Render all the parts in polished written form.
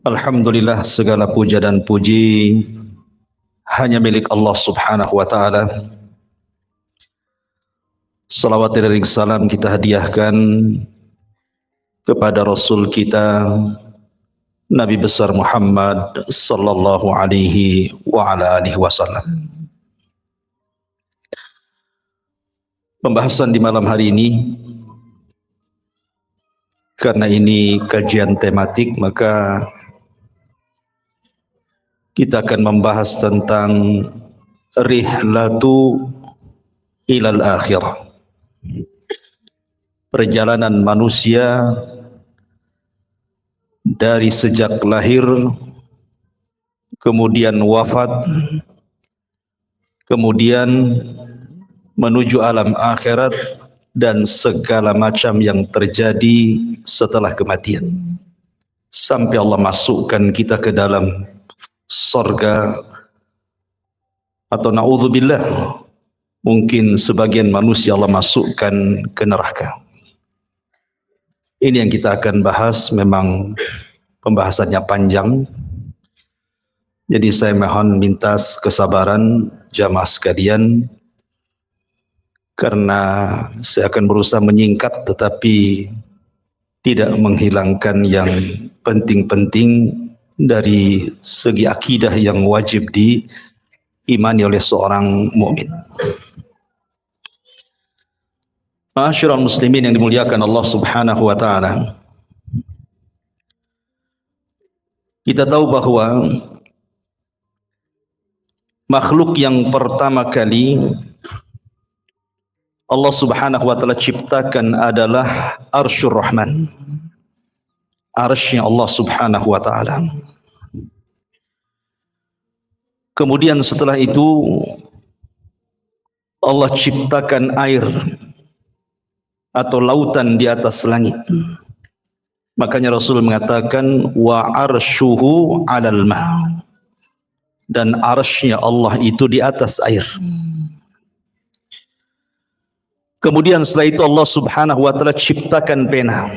Alhamdulillah, segala puja dan puji hanya milik Allah subhanahu wa ta'ala. Salawat dan salam kita hadiahkan kepada Rasul kita Nabi besar Muhammad sallallahu alaihi wa ala alihi wasallam. Pembahasan di malam hari ini, karena ini kajian tematik, maka kita akan membahas tentang rihlatu ilal akhirah, perjalanan manusia dari sejak lahir, kemudian wafat, kemudian menuju alam akhirat dan segala macam yang terjadi setelah kematian, sampai Allah masukkan kita ke dalam surga, atau na'udzubillah, mungkin sebagian manusia Allah masukkan ke neraka. Ini yang kita akan bahas. Memang pembahasannya panjang, jadi saya mohon minta kesabaran jamaah sekalian, karena saya akan berusaha menyingkat tetapi tidak menghilangkan yang penting-penting dari segi akidah yang wajib diimani oleh seorang mukmin. Ma'asyiral muslimin yang dimuliakan Allah subhanahu wa ta'ala, kita tahu bahwa makhluk yang pertama kali Allah subhanahu wa ta'ala ciptakan adalah Arsyur Rahman, arsy-Nya Allah subhanahu wa ta'ala. Kemudian setelah itu Allah ciptakan air atau lautan di atas langit. Makanya Rasul mengatakan wa arsyuhu 'alal ma', dan arsy-Nya Allah itu di atas air. Kemudian setelah itu Allah subhanahu wa ta'ala ciptakan pena,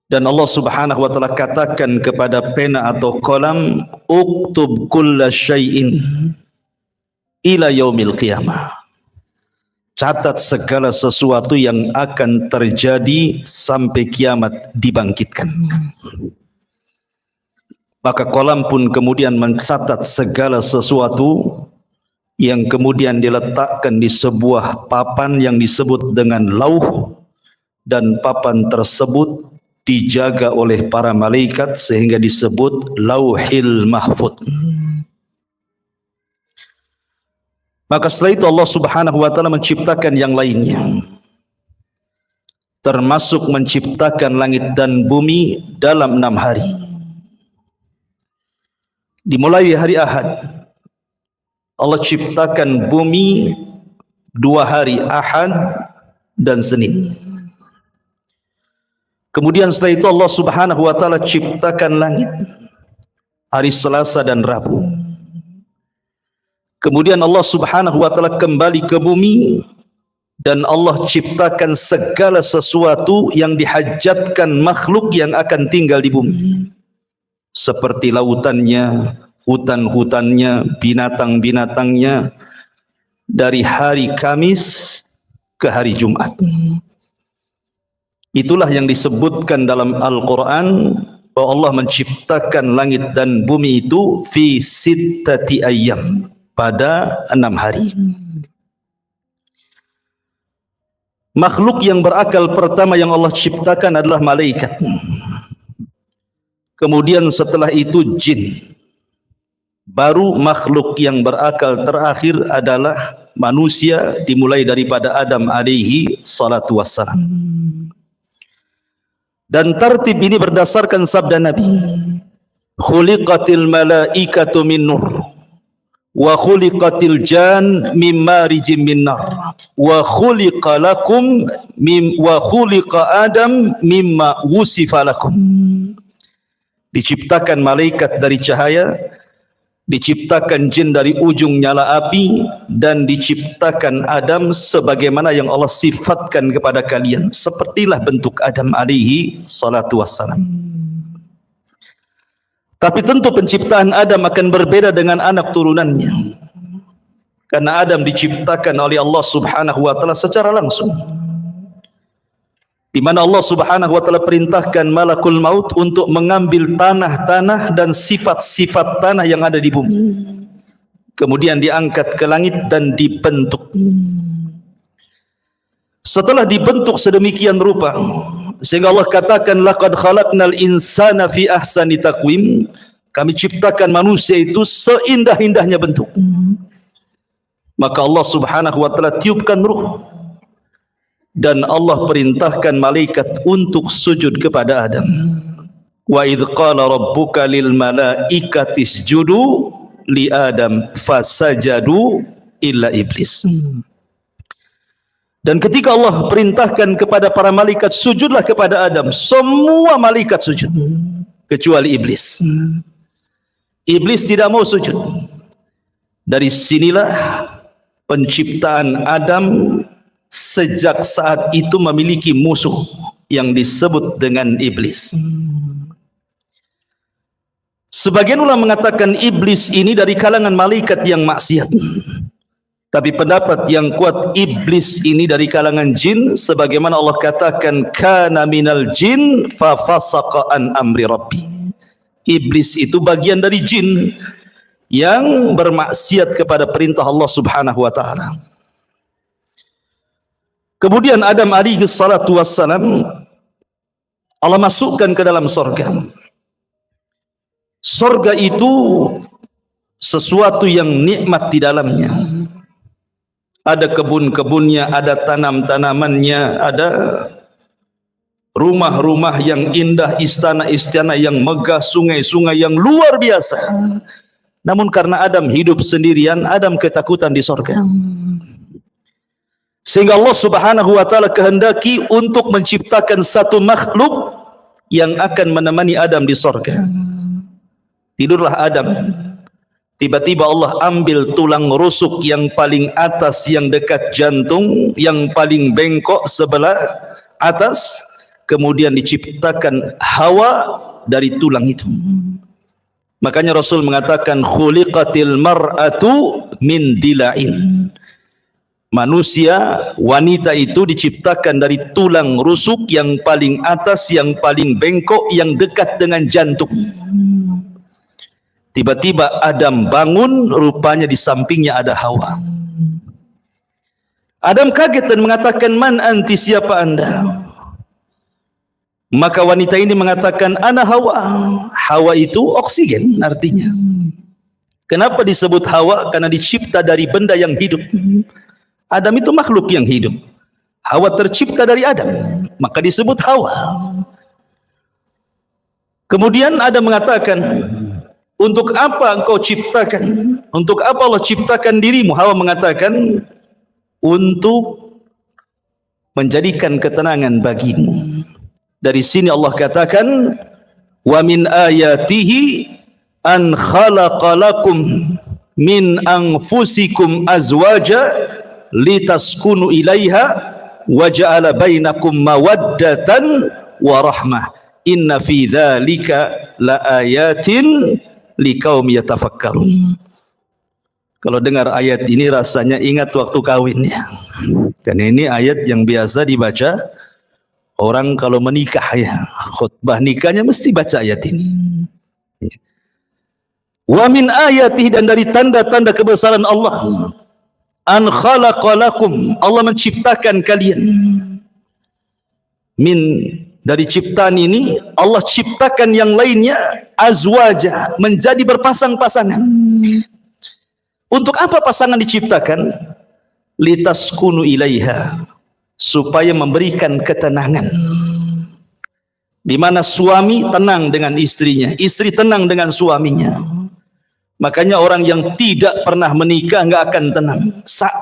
dan Allah subhanahu wa ta'ala katakan kepada pena atau kolam, uktub kulla syai'in ila yaumil qiyamah, catat segala sesuatu yang akan terjadi sampai kiamat dibangkitkan. Maka kolam pun kemudian mencatat segala sesuatu yang kemudian diletakkan di sebuah papan yang disebut dengan lauh, dan papan tersebut dijaga oleh para malaikat sehingga disebut Lauhil Mahfuz. Maka setelah itu Allah subhanahu wa ta'ala menciptakan yang lainnya, termasuk menciptakan langit dan bumi dalam 6 hari. Dimulai hari Ahad, Allah ciptakan bumi 2 hari, Ahad dan Senin. Kemudian setelah itu Allah subhanahu wa ta'ala ciptakan langit hari Selasa dan Rabu. Kemudian Allah subhanahu wa ta'ala kembali ke bumi, dan Allah ciptakan segala sesuatu yang dihajatkan makhluk yang akan tinggal di bumi, seperti lautannya, hutan-hutannya, binatang-binatangnya, dari hari Kamis ke hari Jumat. Itulah yang disebutkan dalam Al-Quran bahwa Allah menciptakan langit dan bumi itu fi sittati ayyam, pada 6 hari. Makhluk yang berakal pertama yang Allah ciptakan adalah malaikat. Kemudian setelah itu jin. Baru makhluk yang berakal terakhir adalah manusia, dimulai daripada Adam alaihi salatu wassalam. Dan tartib ini berdasarkan sabda Nabi, khuliqatil malaikatu min nur, wa khuliqatil jan min marijim min nar, wa khuliqa lakum wa khuliqa Adam mimma wusifa lakum. Diciptakan malaikat dari cahaya, diciptakan jin dari ujung nyala api, dan diciptakan Adam sebagaimana yang Allah sifatkan kepada kalian, sepertilah bentuk Adam alaihi salatu wassalam. Tapi tentu penciptaan Adam akan berbeda dengan anak turunannya. Karena Adam diciptakan oleh Allah Subhanahu wa taala secara langsung. Di mana Allah Subhanahu wa taala perintahkan malakul maut untuk mengambil tanah-tanah dan sifat-sifat tanah yang ada di bumi. Kemudian diangkat ke langit dan dibentuk. Setelah dibentuk sedemikian rupa, sehingga Allah katakan laqad khalaqnal insana fi ahsani taqwim, kami ciptakan manusia itu seindah-indahnya bentuk. Maka Allah Subhanahu wa taala tiupkan ruh dan Allah perintahkan malaikat untuk sujud kepada Adam. Wa idz qala rabbuka lil malaikati isjudu li Adam fasajadu illa iblis. Dan ketika Allah perintahkan kepada para malaikat sujudlah kepada Adam, semua malaikat sujud kecuali iblis. Iblis tidak mau sujud. Dari sinilah penciptaan Adam sejak saat itu memiliki musuh yang disebut dengan iblis. Sebagian ulama mengatakan iblis ini dari kalangan malaikat yang maksiat. Tapi pendapat yang kuat, iblis ini dari kalangan jin, sebagaimana Allah katakan kana minal jin fa fasaqa an amri rabbi. Iblis itu bagian dari jin yang bermaksiat kepada perintah Allah Subhanahu wa taala. Kemudian Adam alaihi salatu wassalam Allah masukkan ke dalam sorga. Sorga itu sesuatu yang nikmat di dalamnya. Ada kebun-kebunnya, ada tanam-tanamannya, ada rumah-rumah yang indah, istana-istana yang megah, sungai-sungai yang luar biasa. Namun karena Adam hidup sendirian, Adam ketakutan di sorga. Sehingga Allah Subhanahu wa taala kehendaki untuk menciptakan satu makhluk yang akan menemani Adam di sorga. Tidurlah Adam. Tiba-tiba Allah ambil tulang rusuk yang paling atas yang dekat jantung, yang paling bengkok sebelah atas, kemudian diciptakan Hawa dari tulang itu. Makanya Rasul mengatakan khuliqatil mar'atu min dila'in. Manusia, wanita itu diciptakan dari tulang rusuk yang paling atas, yang paling bengkok, yang dekat dengan jantung. Tiba-tiba Adam bangun, rupanya di sampingnya ada Hawa. Adam kaget dan mengatakan, man anti, siapa anda? Maka wanita ini mengatakan, ana Hawa. Hawa itu oksigen artinya. Kenapa disebut Hawa? Karena dicipta dari benda yang hidup. Adam itu makhluk yang hidup. Hawa tercipta dari Adam, maka disebut Hawa. Kemudian Adam mengatakan, untuk apa engkau ciptakan? Untuk apa Allah ciptakan dirimu? Hawa mengatakan, untuk menjadikan ketenangan bagimu. Dari sini Allah katakan, wa min ayatihi an khalaqalakum min anfusikum azwaja litaskunu ilaiha wa ja'ala bainakum mawaddatan wa rahmah. Inna fi dzalika laayatin liqaumi yatafakkarun. Kalau dengar ayat ini rasanya ingat waktu kawinnya. Dan ini ayat yang biasa dibaca orang kalau menikah ya. Khutbah nikahnya mesti baca ayat ini. Wa min ayatihi, dan dari tanda-tanda kebesaran Allah, an khalaqalakum, Allah menciptakan kalian. Min, dari ciptaan ini Allah ciptakan yang lainnya azwaja, menjadi berpasang-pasangan. Untuk apa pasangan diciptakan? Litaskunu ilaiha, supaya memberikan ketenangan. Di mana suami tenang dengan istrinya, istri tenang dengan suaminya. Makanya orang yang tidak pernah menikah nggak akan tenang.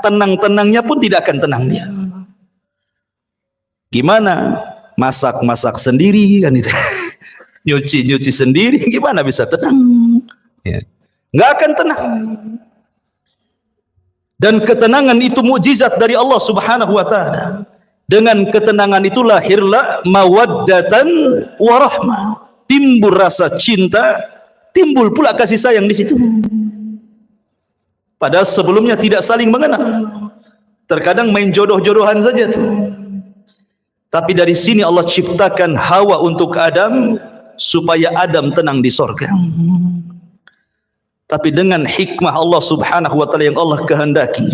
Tenang-tenangnya pun tidak akan tenang dia. Gimana? Masak-masak sendiri kan itu. Nyuci-nyuci sendiri, gimana bisa tenang? Ya. Nggak akan tenang. Dan ketenangan itu mukjizat dari Allah Subhanahu wa taala. Dengan ketenangan itu lahirlah mawaddatan wa rahmah. Timbul rasa cinta timbul pula kasih sayang di situ. Padahal sebelumnya tidak saling mengenal. Terkadang main jodoh-jodohan saja tuh. Tapi dari sini Allah ciptakan Hawa untuk Adam supaya Adam tenang di sorga. Tapi dengan hikmah Allah subhanahu wa ta'ala yang Allah kehendaki,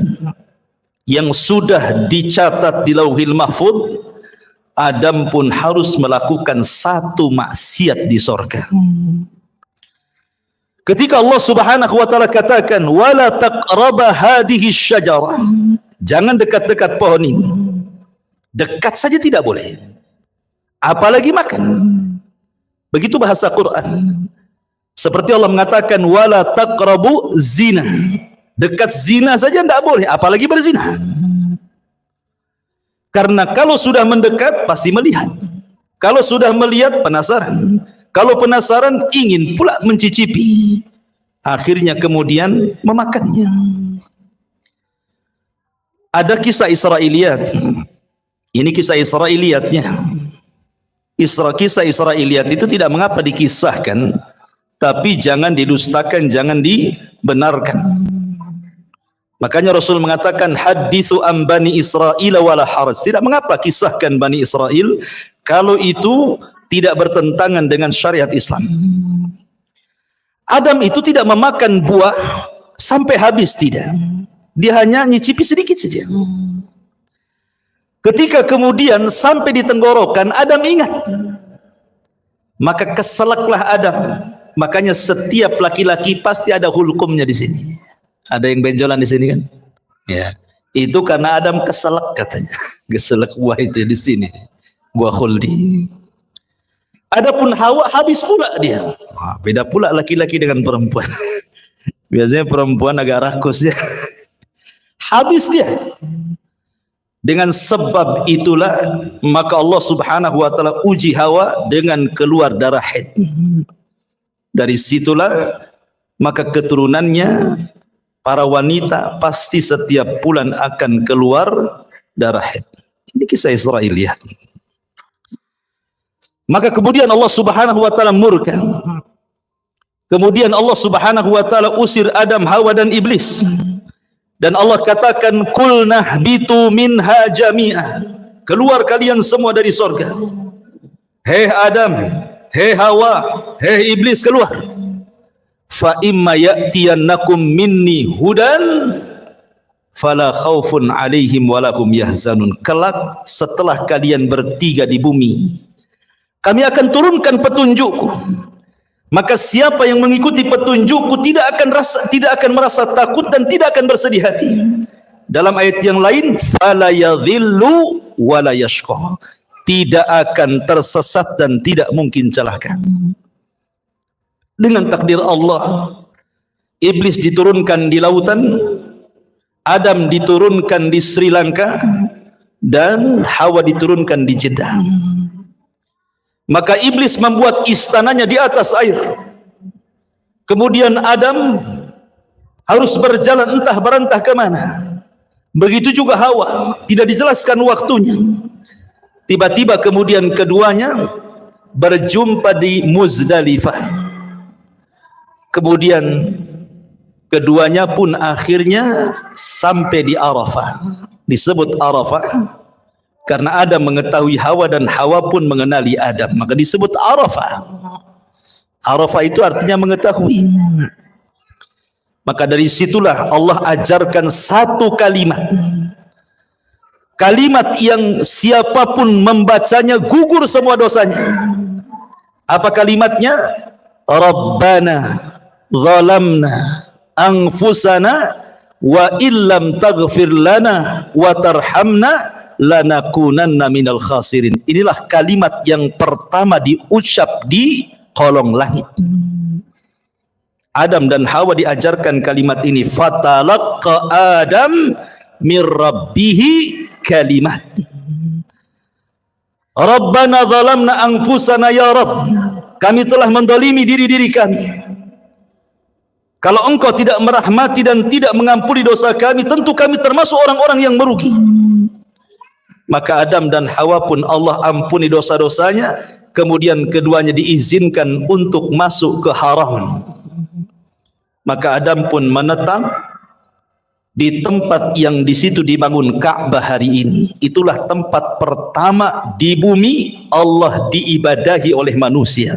yang sudah dicatat di Lauhil Mahfuz, Adam pun harus melakukan satu maksiat di sorga. Ketika Allah subhanahu wa ta'ala katakan wala taqraba hadhihi syajarah, jangan dekat-dekat pohon ini. Dekat saja tidak boleh, apalagi makan. Begitu bahasa Quran. Seperti Allah mengatakan wala taqrabu zina, dekat zina saja tidak boleh, apalagi berzina. Karena kalau sudah mendekat pasti melihat, kalau sudah melihat penasaran, kalau penasaran ingin pula mencicipi, akhirnya kemudian memakannya. Ada kisah Israiliyat. Ini kisah Israiliyatnya. Kisah Israiliyat itu tidak mengapa dikisahkan, tapi jangan didustakan, jangan dibenarkan. Makanya Rasul mengatakan hadithu an Bani Israil wala haraj. Tidak mengapa kisahkan Bani Israel kalau itu tidak bertentangan dengan syariat Islam. Adam itu tidak memakan buah sampai habis, tidak. Dia hanya nyicipi sedikit saja. Ketika kemudian sampai di tenggorokan, Adam ingat. Maka keselaklah Adam. Makanya setiap laki-laki pasti ada hulkumnya di sini. Ada yang benjolan di sini kan? Ya. Itu karena Adam keselak katanya. Keselak buah itu di sini. Buah khuldi. Adapun Hawa habis pula dia. Wah, beda pula laki-laki dengan perempuan. Biasanya perempuan agak rakus ya. Habis dia. Dengan sebab itulah maka Allah subhanahu wa ta'ala uji Hawa dengan keluar darah haid. Dari situlah maka keturunannya para wanita pasti setiap bulan akan keluar darah haid. Ini kisah Israiliyat. Maka kemudian Allah subhanahu wa ta'ala murka. Kemudian Allah subhanahu wa ta'ala usir Adam, Hawa dan Iblis. Dan Allah katakan kulnah bitu minha jami'ah, keluar kalian semua dari sorga. Hei Adam, hei Hawa, hei Iblis, keluar. Fa imma ya'tiyannakum minni hudan fala khaufun alaihim walahum yahzanun. Kelak setelah kalian bertiga di bumi, kami akan turunkan petunjukku. Maka siapa yang mengikuti petunjukku tidak akan merasa takut dan tidak akan bersedih hati. Dalam ayat yang lain, fala yadhillu wala yashqa, tidak akan tersesat dan tidak mungkin celaka. Dengan takdir Allah, Iblis diturunkan di lautan, Adam diturunkan di Sri Lanka, dan Hawa diturunkan di Jeddah. Maka Iblis membuat istananya di atas air. Kemudian Adam harus berjalan entah berantah ke mana. Begitu juga Hawa, tidak dijelaskan waktunya. Tiba-tiba kemudian keduanya berjumpa di Muzdalifah. Kemudian keduanya pun akhirnya sampai di Arafah. Disebut Arafah karena Adam mengetahui Hawa dan Hawa pun mengenali Adam, maka disebut Arafah. Arafah itu artinya mengetahui. Maka dari situlah Allah ajarkan satu kalimat. Kalimat yang siapapun membacanya gugur semua dosanya. Apa kalimatnya? Rabbana zalamna anfusana wa illam taghfir lana wa tarhamna lanakunanna minal khasirin. Inilah kalimat yang pertama diucap di kolong langit. Adam dan Hawa diajarkan kalimat ini. Fatalaqqa Adam min rabbihi kalimat. Rabbana zalamna anfusana ya Rabb, kami telah mendolimi diri-diri kami. Kalau engkau tidak merahmati dan tidak mengampuni dosa kami, tentu kami termasuk orang-orang yang merugi. Maka Adam dan Hawa pun Allah ampuni dosa-dosanya kemudian keduanya diizinkan untuk masuk ke haram. Maka Adam pun menetap di tempat yang di situ dibangun Ka'bah hari ini. Itulah tempat pertama di bumi Allah diibadahi oleh manusia.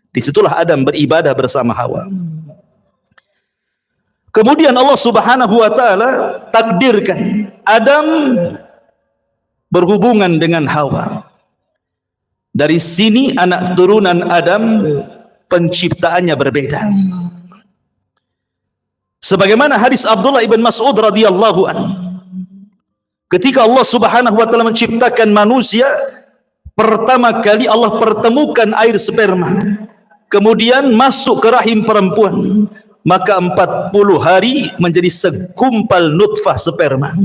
Disitulah Adam beribadah bersama Hawa. Kemudian Allah Subhanahu wa taala takdirkan Adam berhubungan dengan Hawa. Dari sini anak turunan Adam penciptaannya berbeda. Sebagaimana hadis Abdullah ibn Mas'ud radhiyallahu anhu, ketika Allah Subhanahu wa taala menciptakan manusia, pertama kali Allah pertemukan air sperma, kemudian masuk ke rahim perempuan, maka 40 hari menjadi segumpal nutfah sperma.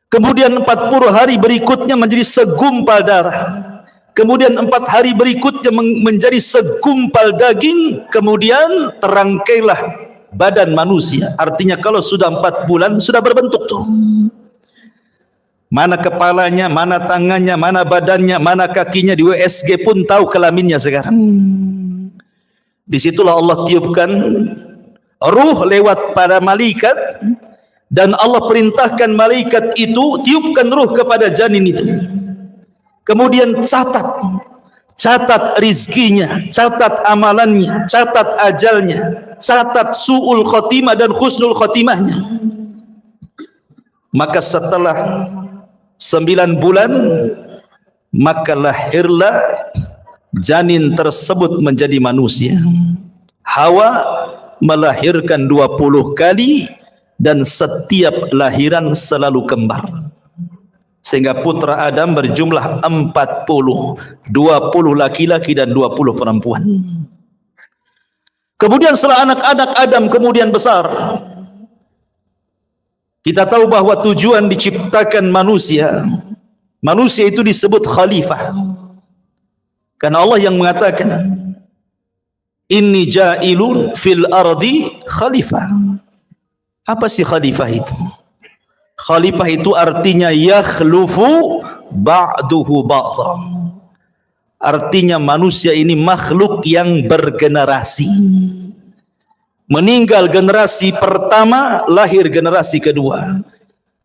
Kemudian 40 hari berikutnya menjadi segumpal darah. Kemudian 4 hari berikutnya menjadi segumpal daging. Kemudian terangkailah badan manusia. Artinya kalau sudah 4 bulan sudah berbentuk tuh. Mana kepalanya, mana tangannya, mana badannya, mana kakinya. Di USG pun tahu kelaminnya sekarang. Disitulah Allah tiupkan ruh lewat para malaikat, dan Allah perintahkan malaikat itu tiupkan ruh kepada janin itu. Kemudian catat rizkinya, catat amalannya, catat ajalnya, catat su'ul khotimah dan husnul khotimahnya. Maka setelah 9 bulan, maka lahirlah janin tersebut menjadi manusia. Hawa melahirkan 20 kali dan setiap lahiran selalu kembar. Sehingga putra Adam berjumlah 40, 20 laki-laki dan 20 perempuan. Kemudian setelah anak-anak Adam kemudian besar, kita tahu bahwa tujuan diciptakan manusia itu disebut khalifah. Karena Allah yang mengatakan, inni ja'ilun fil ardi khalifah. Apa sih khalifah itu? Khalifah itu artinya yakhlufu ba'duhu ba'dha. Artinya manusia ini makhluk yang bergenerasi. Meninggal generasi pertama, lahir generasi kedua.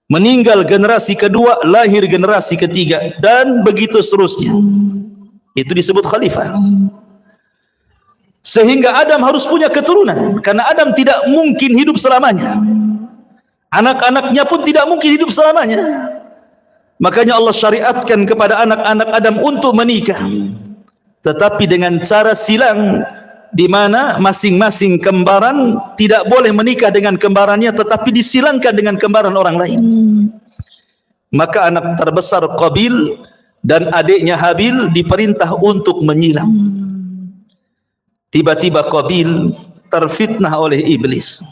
Meninggal generasi kedua, lahir generasi ketiga, dan begitu seterusnya. Itu disebut khalifah. Sehingga Adam harus punya keturunan, karena Adam tidak mungkin hidup selamanya. Anak-anaknya pun tidak mungkin hidup selamanya. Makanya Allah syariatkan kepada anak-anak Adam untuk menikah, tetapi dengan cara silang, di mana masing-masing kembaran tidak boleh menikah dengan kembarannya, tetapi disilangkan dengan kembaran orang lain. Maka anak terbesar Qabil dan adiknya Habil diperintah untuk menyilang. Tiba-tiba Qabil terfitnah oleh iblis.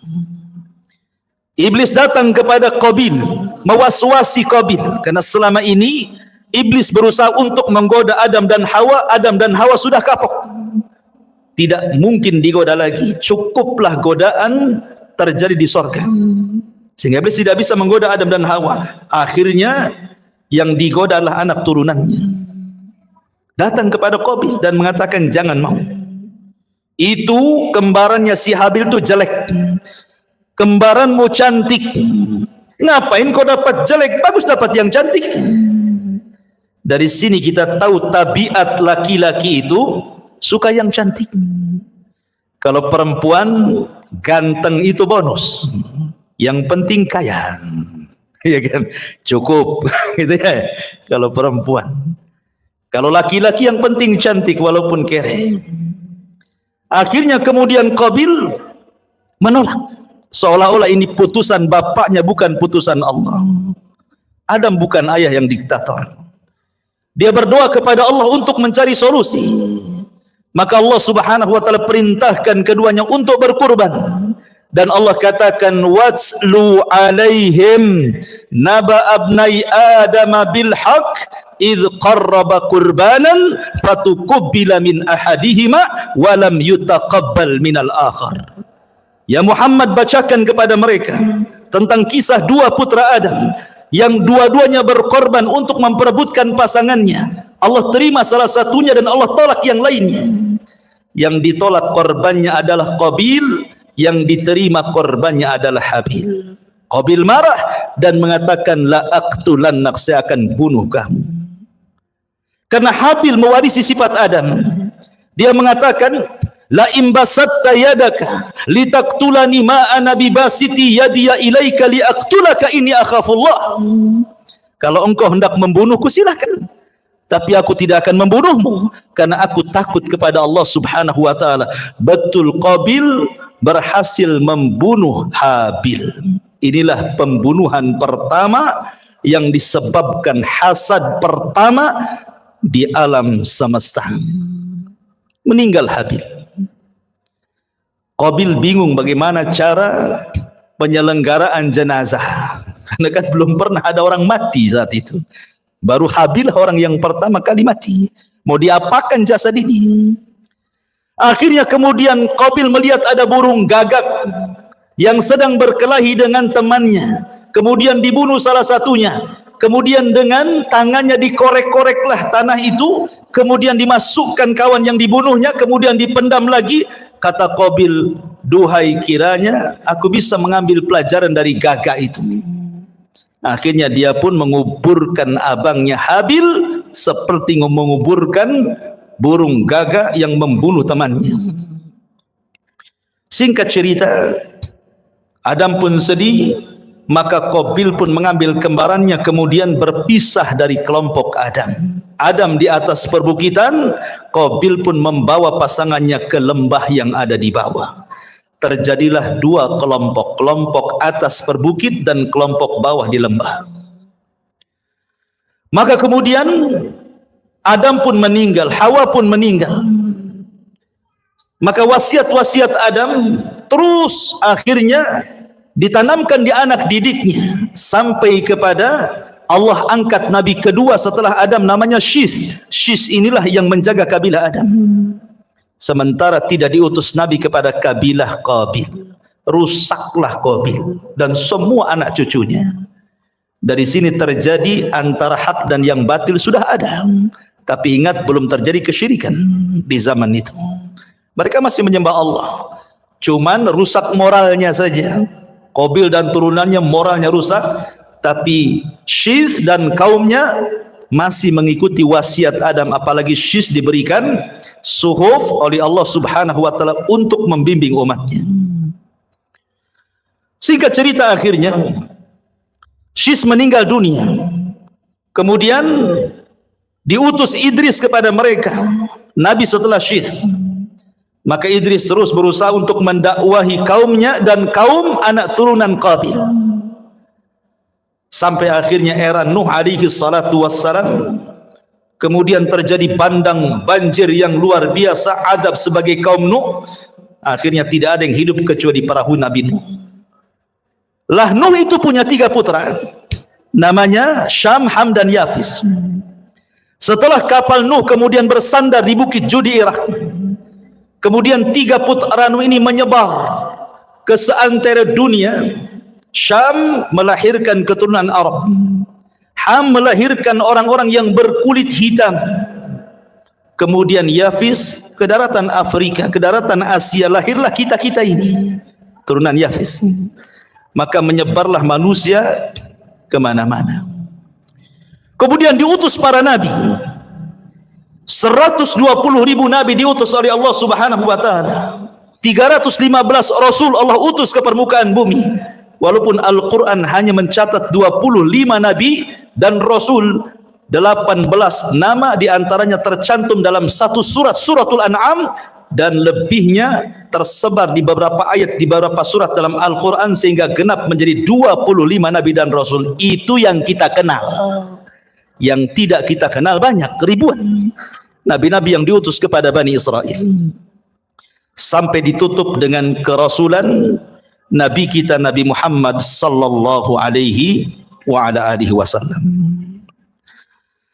Iblis datang kepada Qabil, mewaswasi Qabil, karena selama ini iblis berusaha untuk menggoda Adam dan Hawa. Adam dan Hawa sudah kapok, tidak mungkin digoda lagi. Cukuplah godaan terjadi di sorga, sehingga iblis tidak bisa menggoda Adam dan Hawa. Akhirnya yang digoda adalah anak turunannya. Datang kepada Qabil dan mengatakan, jangan mau. Itu kembarannya si Habil itu jelek, kembaranmu cantik. Ngapain kau dapat jelek? Bagus dapat yang cantik. Dari sini kita tahu tabiat laki-laki itu suka yang cantik. Kalau perempuan ganteng itu bonus, yang penting kaya, ya kan? Cukup gitu ya. Kalau perempuan, kalau laki-laki yang penting cantik walaupun kere. Akhirnya kemudian Qabil menolak, seolah-olah ini putusan bapaknya, bukan putusan Allah. Adam bukan ayah yang diktator. Dia berdoa kepada Allah untuk mencari solusi. Maka Allah Subhanahu wa taala perintahkan keduanya untuk berkurban. Dan Allah katakan, watslu alaihim naba abnai adam bil haqq idh qarraba qurbanan fatuqabbala min ahadihima wa lam yutaqabbal minal akhar. Ya Muhammad, bacakan kepada mereka tentang kisah 2 putra Adam yang dua-duanya berkorban untuk memperebutkan pasangannya. Allah terima salah satunya dan Allah tolak yang lainnya. Yang ditolak korbannya adalah Qabil, yang diterima korbannya adalah Habil. Qabil marah dan mengatakan la aqtulannak, saya akan bunuh kamu. Karena Habil mewarisi sifat Adam. Dia mengatakan la imbasatta yadaka litaqtulani ma ana bibasiti yadiya ilaika liaqtulaka inni akhafullah. Kalau engkau hendak membunuhku silakan, tapi aku tidak akan membunuhmu karena aku takut kepada Allah Subhanahu wa taala. Betul, Qabil berhasil membunuh Habil. Inilah pembunuhan pertama yang disebabkan hasad pertama di alam semesta. Meninggal Habil. Qabil bingung bagaimana cara penyelenggaraan jenazah, karena kan belum pernah ada orang mati saat itu. Baru Habil orang yang pertama kali mati. Mau diapakan jasad ini? Akhirnya kemudian Qabil melihat ada burung gagak yang sedang berkelahi dengan temannya. Kemudian dibunuh salah satunya. Kemudian dengan tangannya dikorek-koreklah tanah itu. Kemudian dimasukkan kawan yang dibunuhnya. Kemudian dipendam lagi. Kata Qabil, duhai kiranya aku bisa mengambil pelajaran dari gagak itu. Akhirnya dia pun menguburkan abangnya Habil seperti menguburkan burung gagak yang membunuh temannya. Singkat cerita, Adam pun sedih, maka Qabil pun mengambil kembarannya kemudian berpisah dari kelompok Adam. Adam di atas perbukitan, Qabil pun membawa pasangannya ke lembah yang ada di bawah. Terjadilah dua kelompok, kelompok atas perbukit dan kelompok bawah di lembah. Maka kemudian Adam pun meninggal, Hawa pun meninggal. Maka wasiat-wasiat Adam terus akhirnya ditanamkan di anak didiknya sampai kepada Allah angkat Nabi kedua setelah Adam, namanya Syith. Syith inilah yang menjaga kabilah Adam. Sementara tidak diutus Nabi kepada kabilah Qabil. Rusaklah Qabil dan semua anak cucunya. Dari sini terjadi antara hak dan yang batil sudah ada. Tapi ingat, belum terjadi kesyirikan di zaman itu. Mereka masih menyembah Allah. Cuman rusak moralnya saja. Qabil dan turunannya moralnya rusak. Tapi Syith dan kaumnya masih mengikuti wasiat Adam. Apalagi Syith diberikan suhuf oleh Allah Subhanahu wa taala untuk membimbing umatnya. Singkat cerita, akhirnya Syith meninggal dunia. Kemudian diutus Idris kepada mereka, nabi setelah Syith. Maka Idris terus berusaha untuk mendakwahi kaumnya dan kaum anak turunan Qabil. Sampai akhirnya era Nuh alaihi salatu wassalam. Kemudian terjadi bandang banjir yang luar biasa, azab sebagai kaum Nuh. Akhirnya tidak ada yang hidup kecuali perahu Nabi Nuh. Lah Nuh itu punya 3 putra. Namanya Syam, Ham dan Yafis. Setelah kapal Nuh kemudian bersandar di bukit Judi, Irak. Kemudian 3 putra Nuh ini menyebar ke seantero dunia. Syam melahirkan keturunan Arab. Ham melahirkan orang-orang yang berkulit hitam. Kemudian Yafis ke daratan Afrika, ke daratan Asia, lahirlah kita-kita ini, turunan Yafis. Maka menyebarlah manusia kemana-mana. Kemudian diutus para nabi. 120.000 nabi diutus oleh Allah Subhanahu wa taala. 315 rasul Allah utus ke permukaan bumi. Walaupun Al-Quran hanya mencatat 25 nabi dan rasul, 18 nama diantaranya tercantum dalam satu surat, suratul An'am, dan lebihnya tersebar di beberapa ayat di beberapa surat dalam Al-Quran sehingga genap menjadi 25 nabi dan rasul. Itu yang kita kenal. Yang tidak kita kenal banyak, ribuan nabi-nabi yang diutus kepada Bani Israel. Sampai ditutup dengan kerasulan Nabi kita Nabi Muhammad sallallahu alaihi wa ala alihi wasallam.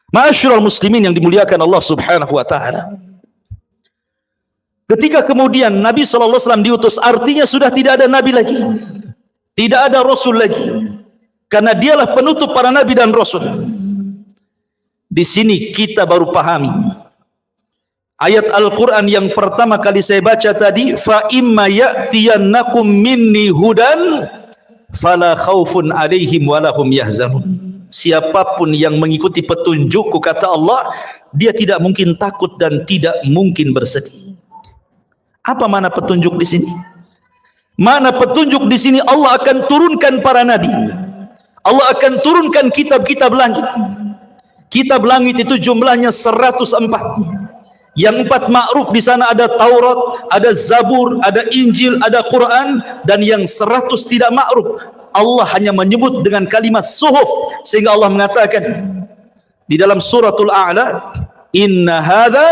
Ma'asyiral muslimin yang dimuliakan Allah Subhanahu wa taala. Ketika kemudian Nabi sallallahu alaihi wasallam diutus, artinya sudah tidak ada nabi lagi. Tidak ada rasul lagi. Karena dialah penutup para nabi dan rasul. Di sini kita baru pahami ayat Al-Quran yang pertama kali saya baca tadi, fa imma ya'tiyannakum minni hudan fala khaufun alaihim walahum yahzanun. Siapapun yang mengikuti petunjukku, kata Allah, dia tidak mungkin takut dan tidak mungkin bersedih. Apa makna petunjuk di sini? Makna petunjuk di sini, Allah akan turunkan para nabi. Allah akan turunkan kitab-kitab langit. Kitab langit itu jumlahnya 104. Yang 4 ma'ruf di sana ada Taurat, ada Zabur, ada Injil, ada Quran, dan yang 100 tidak ma'ruf. Allah hanya menyebut dengan kalimat suhuf, sehingga Allah mengatakan di dalam suratul A'la, inna hadza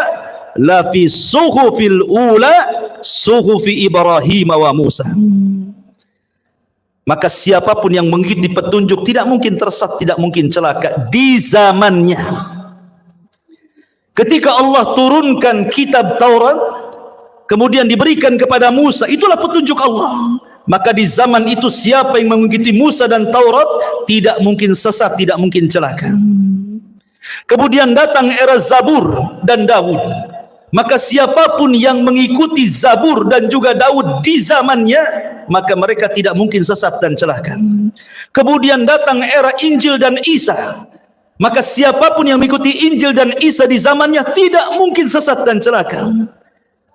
la fi suhufil ula suhufi Ibrahim wa Musa. Maka siapapun yang mengikuti petunjuk tidak mungkin tersesat, tidak mungkin celaka di zamannya. Ketika Allah turunkan kitab Taurat, kemudian diberikan kepada Musa, itulah petunjuk Allah. Maka di zaman itu siapa yang mengikuti Musa dan Taurat tidak mungkin sesat, tidak mungkin celaka. Kemudian datang era Zabur dan Daud. Maka siapapun yang mengikuti Zabur dan juga Daud di zamannya, maka mereka tidak mungkin sesat dan celaka. Kemudian datang era Injil dan Isa. Maka siapapun yang mengikuti Injil dan Isa di zamannya tidak mungkin sesat dan celaka.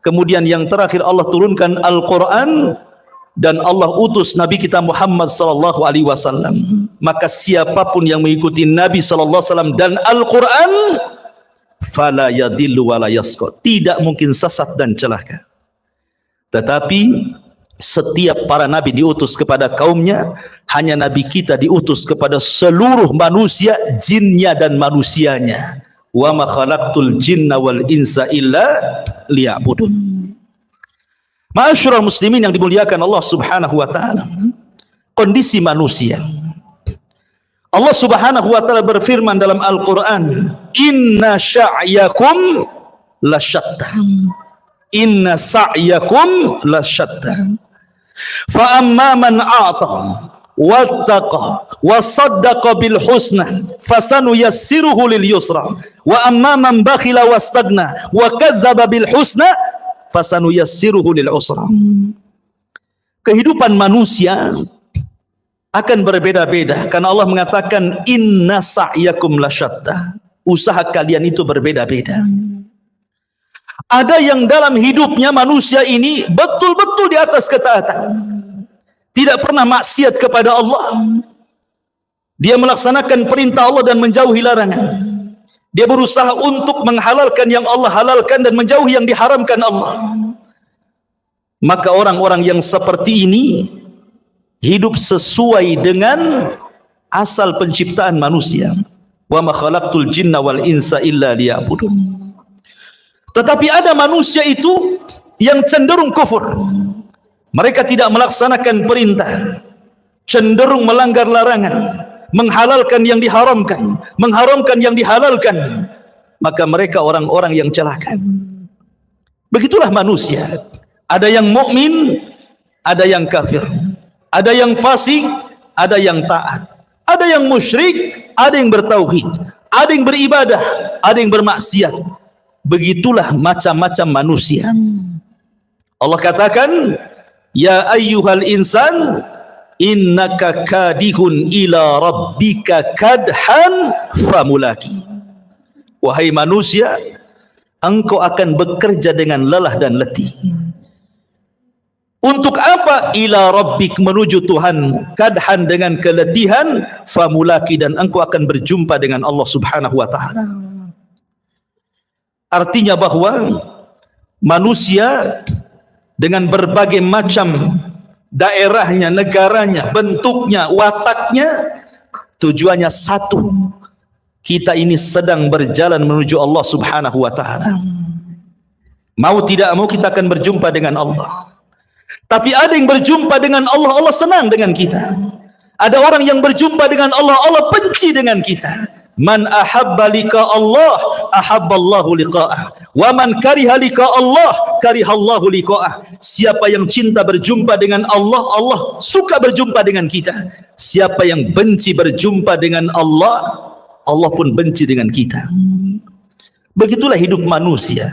Kemudian yang terakhir Allah turunkan Al-Quran dan Allah utus Nabi kita Muhammad sallallahu alaihi wasallam. Maka siapapun yang mengikuti Nabi sallallahu alaihi wasallam dan Al-Quran, fala yadhillu wa la yasqa, tidak mungkin sesat dan celaka. Tetapi setiap para nabi diutus kepada kaumnya, hanya nabi kita diutus kepada seluruh manusia, jinnya dan manusianya. Wa ma khalaqtul jinna wal insa illa liya'budun. Ma'asyiral muslimin yang dimuliakan Allah Subhanahu wa taala, kondisi manusia. Allah Subhanahu wa taala berfirman dalam Al-Qur'an, inna sa'yakum lasyatta. Inna sa'yakum lasyatta. Fa amma man a'ta wattaqa wa saddaqa bil husna fasanuyassiruhu lil yusra wa amma man bakhila wastagna wa kadzdzaba bil husna fasanuyassiruhu lil usra. Kehidupan manusia akan berbeda-beda karena Allah mengatakan inna sa'yakum lasyatta. Usaha kalian itu berbeda-beda. Ada yang dalam hidupnya manusia ini betul-betul di atas ketaatan, tidak pernah maksiat kepada Allah. Dia melaksanakan perintah Allah dan menjauhi larangan. Dia berusaha untuk menghalalkan yang Allah halalkan dan menjauhi yang diharamkan Allah. Maka orang-orang yang seperti ini hidup sesuai dengan asal penciptaan manusia. Wa ma khalaqtul jinna wal insa illa liya'budun. Tetapi ada manusia itu yang cenderung kufur. Mereka tidak melaksanakan perintah, cenderung melanggar larangan, menghalalkan yang diharamkan, mengharamkan yang dihalalkan. Maka mereka orang-orang yang celaka. Begitulah manusia. Ada yang mukmin, ada yang kafir. Ada yang fasik, ada yang taat. Ada yang musyrik, ada yang bertauhid. Ada yang beribadah, ada yang bermaksiat. Begitulah macam-macam manusia. Allah katakan, ya ayyuhal insan innaka kadihun ila rabbika kadhan famulaki. Wahai manusia, engkau akan bekerja dengan lelah dan letih. Untuk apa? Ila rabbik, menuju Tuhanmu. Kadhan, dengan keletihan. Famulaki, dan engkau akan berjumpa dengan Allah Subhanahu wa ta'ala. Artinya bahwa manusia dengan berbagai macam daerahnya, negaranya, bentuknya, wataknya, tujuannya satu. Kita ini sedang berjalan menuju Allah Subhanahu wa ta'ala. Mau tidak mau kita akan berjumpa dengan Allah. Tapi ada yang berjumpa dengan Allah, Allah senang dengan kita. Ada orang yang berjumpa dengan Allah, Allah benci dengan kita. Man ahabba liqa Allah, ahabballahu liqa'ah. Wa man kariha liqa Allah, karihallahu liqa'ah. Siapa yang cinta berjumpa dengan Allah, Allah suka berjumpa dengan kita. Siapa yang benci berjumpa dengan Allah, Allah pun benci dengan kita. Begitulah hidup manusia.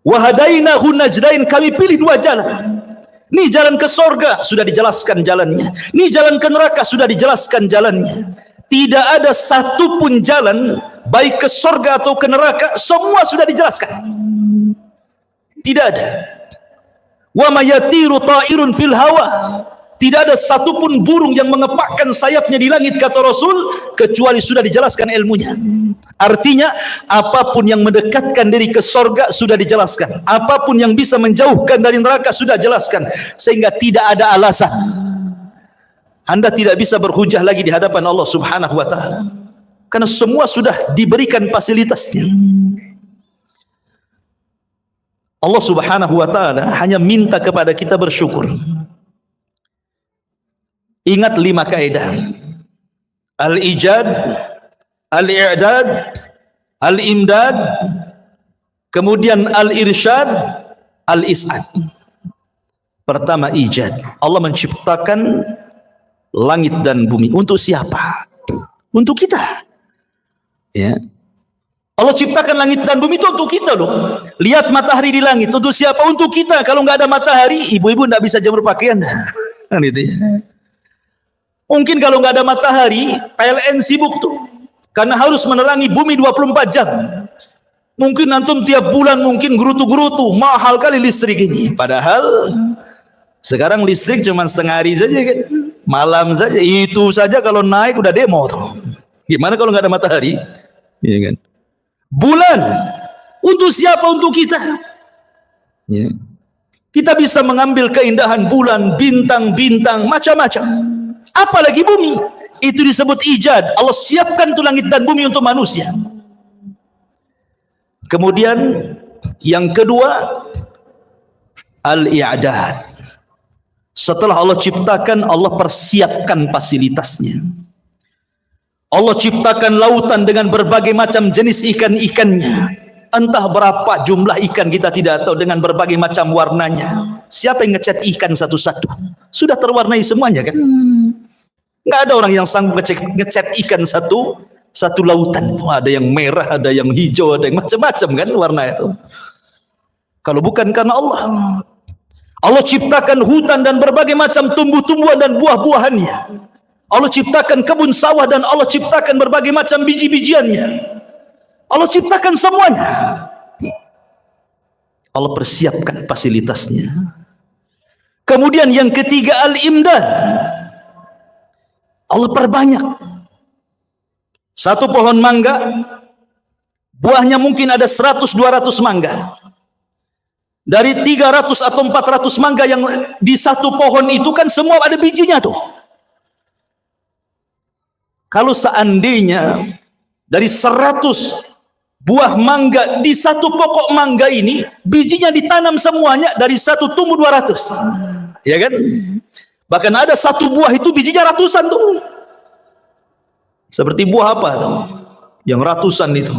Wa hadainahu najdain, kami pilih dua jalan. Ini jalan ke sorga, sudah dijelaskan jalannya. Ini jalan ke neraka, sudah dijelaskan jalannya. Tidak ada satupun jalan, baik ke sorga atau ke neraka, semua sudah dijelaskan. Tidak ada. Wa ma yatiru ta'irun fil hawa. Tidak ada satupun burung yang mengepakkan sayapnya di langit, kata Rasul, kecuali sudah dijelaskan ilmunya. Artinya, apapun yang mendekatkan diri ke sorga sudah dijelaskan. Apapun yang bisa menjauhkan dari neraka sudah dijelaskan. Sehingga tidak ada alasan. Anda tidak bisa berhujah lagi di hadapan Allah Subhanahu wa ta'ala. Karena semua sudah diberikan fasilitasnya. Allah Subhanahu wa ta'ala hanya minta kepada kita bersyukur. Ingat 5 kaidah. Al-ijad, al-i'dad, al-imdad, kemudian al-irsyad, al-is'ad. Pertama, ijad. Allah menciptakan langit dan bumi. Untuk siapa? Untuk kita. Ya. Allah ciptakan langit dan bumi itu untuk kita loh. Lihat matahari di langit. Untuk siapa? Untuk kita. Kalau nggak ada matahari, ibu-ibu nggak bisa jemur pakaian. Kan itu ya. Mungkin kalau nggak ada matahari, PLN sibuk tuh. Karena harus menerangi bumi 24 jam. Mungkin antum tiap bulan mungkin gerutu-gerutu. Mahal kali listrik ini. Padahal sekarang listrik cuma setengah hari saja kan. Malam saja. Itu saja kalau naik udah demo tuh. Gimana kalau nggak ada matahari? Iya kan? Bulan. Untuk siapa? Untuk kita. Ya. Kita bisa mengambil keindahan bulan, bintang-bintang, macam-macam. Apalagi bumi, itu disebut ijad. Allah siapkan tuh langit dan bumi untuk manusia. Kemudian yang kedua, al-i'dad. Setelah Allah ciptakan, Allah persiapkan fasilitasnya. Allah ciptakan lautan dengan berbagai macam jenis ikan-ikannya. Entah berapa jumlah ikan kita tidak tahu, dengan berbagai macam warnanya. Siapa yang ngecat ikan satu-satu? Sudah terwarnai semuanya kan? Nggak ada orang yang sanggup ngecat ikan satu lautan itu. Ada yang merah, ada yang hijau, ada yang macam-macam kan warna itu. Kalau bukan karena Allah. Allah ciptakan hutan dan berbagai macam tumbuh-tumbuhan dan buah-buahannya. Allah ciptakan kebun sawah dan Allah ciptakan berbagai macam biji-bijiannya. Allah ciptakan semuanya. Allah persiapkan fasilitasnya. Kemudian yang ketiga, al-imdad. Allah perbanyak. Satu pohon mangga, buahnya mungkin ada 100-200 mangga. Dari 300 atau 400 mangga yang di satu pohon itu kan semua ada bijinya tuh. Kalau seandainya dari 100 buah mangga di satu pokok mangga ini, bijinya ditanam semuanya, dari satu tumbuh 200. Ya kan? Bahkan ada satu buah itu bijinya ratusan tuh. Seperti buah apa tuh? Yang ratusan itu.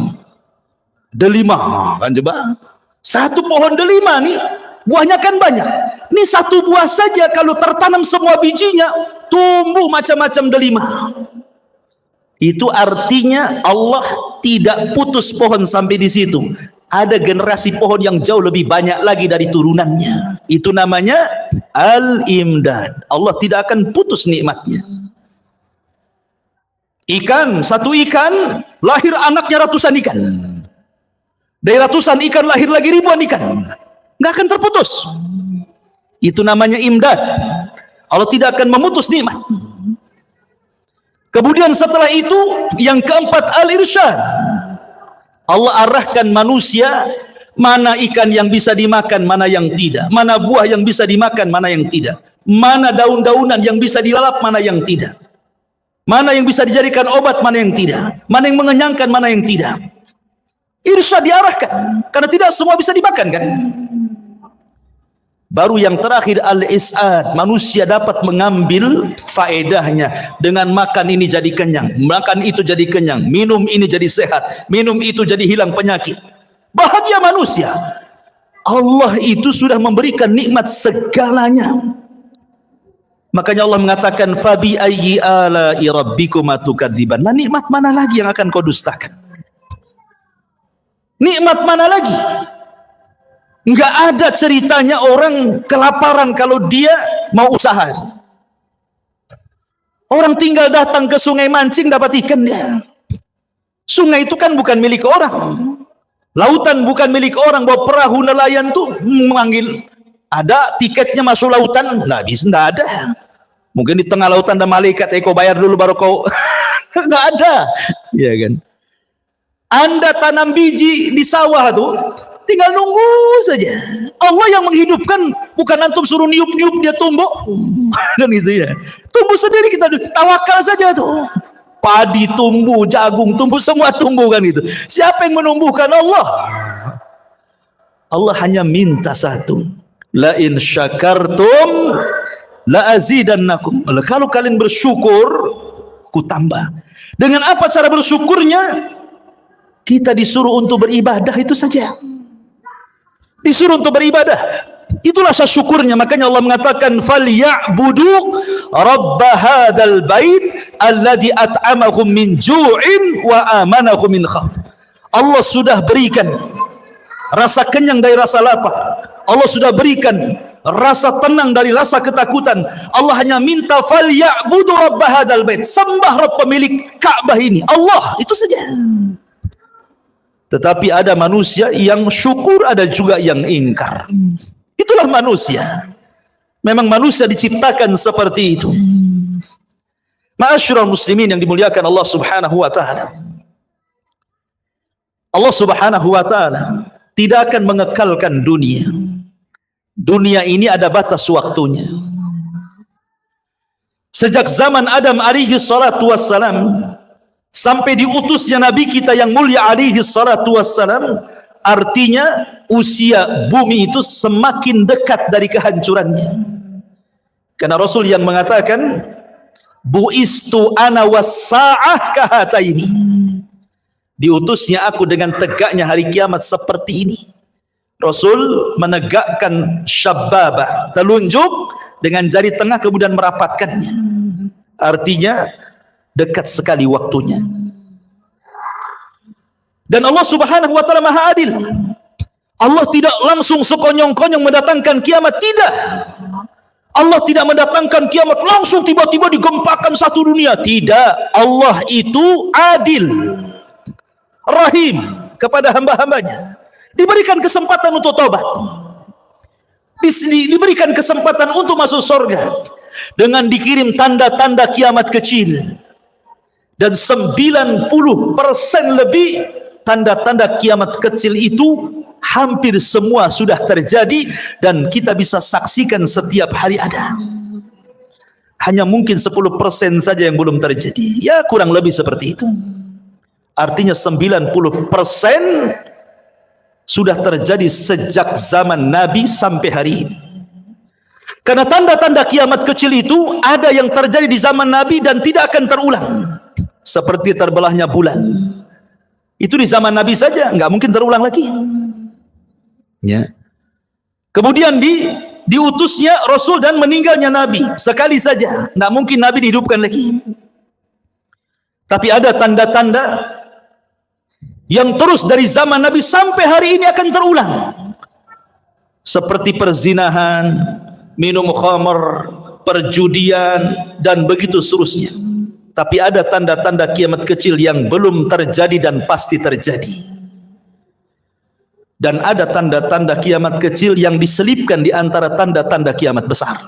Delima kan coba. Satu pohon delima nih, buahnya kan banyak. Ini satu buah saja kalau tertanam semua bijinya, tumbuh macam-macam delima. Itu artinya Allah tidak putus pohon sampai di situ. Ada generasi pohon yang jauh lebih banyak lagi dari turunannya. Itu namanya al-imdad. Allah tidak akan putus nikmatnya. Ikan, satu ikan lahir anaknya ratusan ikan. Dari ratusan ikan lahir lagi ribuan ikan. Nggak akan terputus. Itu namanya imdad. Allah tidak akan memutus nikmat. Kemudian setelah itu yang keempat, al-irsyad. Allah arahkan manusia, mana ikan yang bisa dimakan, mana yang tidak. Mana buah yang bisa dimakan, mana yang tidak. Mana daun-daunan yang bisa dilalap, mana yang tidak. Mana yang bisa dijadikan obat, mana yang tidak. Mana yang mengenyangkan, mana yang tidak. Irsyad diarahkan, karena tidak semua bisa dimakan kan. Baru yang terakhir al-is'ad, manusia dapat mengambil faedahnya. Dengan makan ini jadi kenyang, makan itu jadi kenyang, minum ini jadi sehat, minum itu jadi hilang penyakit. Bahagia manusia. Allah itu sudah memberikan nikmat segalanya. Makanya Allah mengatakan fabi ayyi ala'i rabbikuma tukadziban. Nah, nikmat mana lagi yang akan kau dustakan? Nikmat mana lagi? Enggak ada ceritanya orang kelaparan kalau dia mau usaha. Orang tinggal datang ke sungai mancing dapat ikan dia. Sungai itu kan bukan milik orang. Lautan bukan milik orang. Bawa perahu nelayan tuh memanggil, ada tiketnya masuk lautan, nggak bisa, nggak ada. Mungkin di tengah lautan ada malaikat, kau bayar dulu baru kau. Nggak ada, ya kan? Anda tanam biji di sawah tuh, tinggal nunggu saja. Allah yang menghidupkan, bukan antum suruh niup-niup dia tumbuh, kan gitu ya. Tumbuh sendiri, kita tawakal saja tuh. Padi tumbuh, jagung tumbuh, semua tumbuh kan itu. Siapa yang menumbuhkan? Allah. Allah hanya minta satu. La in syakartum la azidannakum. Kalau kalian bersyukur, ku tambah. Dengan apa cara bersyukurnya? Kita disuruh untuk beribadah, itu saja. Disuruh untuk beribadah. Itulah syukurnya. Makanya Allah mengatakan falyabudu rabb hadzal bait alladzi at'amahum min ju'in wa amanahum min khauf. Allah sudah berikan rasa kenyang dari rasa lapar. Allah sudah berikan rasa tenang dari rasa ketakutan. Allah hanya minta falyabudu rabb hadzal bait, sembah Rabb pemilik Ka'bah ini, Allah, itu saja. Tetapi ada manusia yang syukur, ada juga yang ingkar. Itulah manusia. Memang manusia diciptakan seperti itu. Ma'asyiral muslimin yang dimuliakan Allah Subhanahu wa taala. Allah Subhanahu wa taala tidak akan mengekalkan dunia. Dunia ini ada batas waktunya. Sejak zaman Adam alaihi salatu wassalam sampai diutusnya Nabi kita yang mulia alaihi salatu wassalam, artinya usia bumi itu semakin dekat dari kehancurannya. Karena Rasul yang mengatakan bu'istu ana was-sa'ah kahataini, diutusnya aku dengan tegaknya hari kiamat seperti ini. Rasul menegakkan syabbabah, telunjuk dengan jari tengah kemudian merapatkannya. Artinya dekat sekali waktunya. Dan Allah Subhanahu wa taala Maha Adil. Allah tidak langsung sekonyong-konyong mendatangkan kiamat, tidak. Allah tidak mendatangkan kiamat langsung tiba-tiba digempakan satu dunia, tidak. Allah itu adil, rahim kepada hamba-hambanya. Diberikan kesempatan untuk tobat, diberikan kesempatan untuk masuk surga dengan dikirim tanda-tanda kiamat kecil. Dan 90% lebih tanda-tanda kiamat kecil itu hampir semua sudah terjadi dan kita bisa saksikan setiap hari ada. Hanya mungkin 10% saja yang belum terjadi. Ya kurang lebih seperti itu. Artinya 90% sudah terjadi sejak zaman Nabi sampai hari ini. Karena tanda-tanda kiamat kecil itu ada yang terjadi di zaman Nabi dan tidak akan terulang. Seperti terbelahnya bulan. Itu di zaman Nabi saja, nggak mungkin terulang lagi. Ya. Kemudian diutusnya Rasul dan meninggalnya Nabi sekali saja, nggak mungkin Nabi dihidupkan lagi. Tapi ada tanda-tanda yang terus dari zaman Nabi sampai hari ini akan terulang. Seperti perzinahan, minum khamr, perjudian dan begitu seterusnya. Tapi ada tanda-tanda kiamat kecil yang belum terjadi dan pasti terjadi. Dan ada tanda-tanda kiamat kecil yang diselipkan di antara tanda-tanda kiamat besar.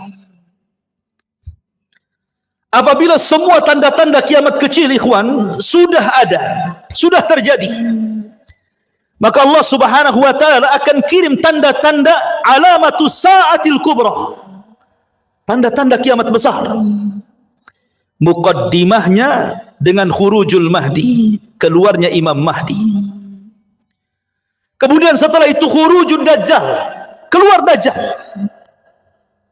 Apabila semua tanda-tanda kiamat kecil, ikhwan, sudah ada, sudah terjadi, maka Allah Subhanahu wa taala akan kirim tanda-tanda alamatus sa'atil kubra, tanda-tanda kiamat besar. Muqaddimahnya dengan khurujul Mahdi, keluarnya Imam Mahdi. Kemudian setelah itu khurujul Dajjal, keluar Dajjal.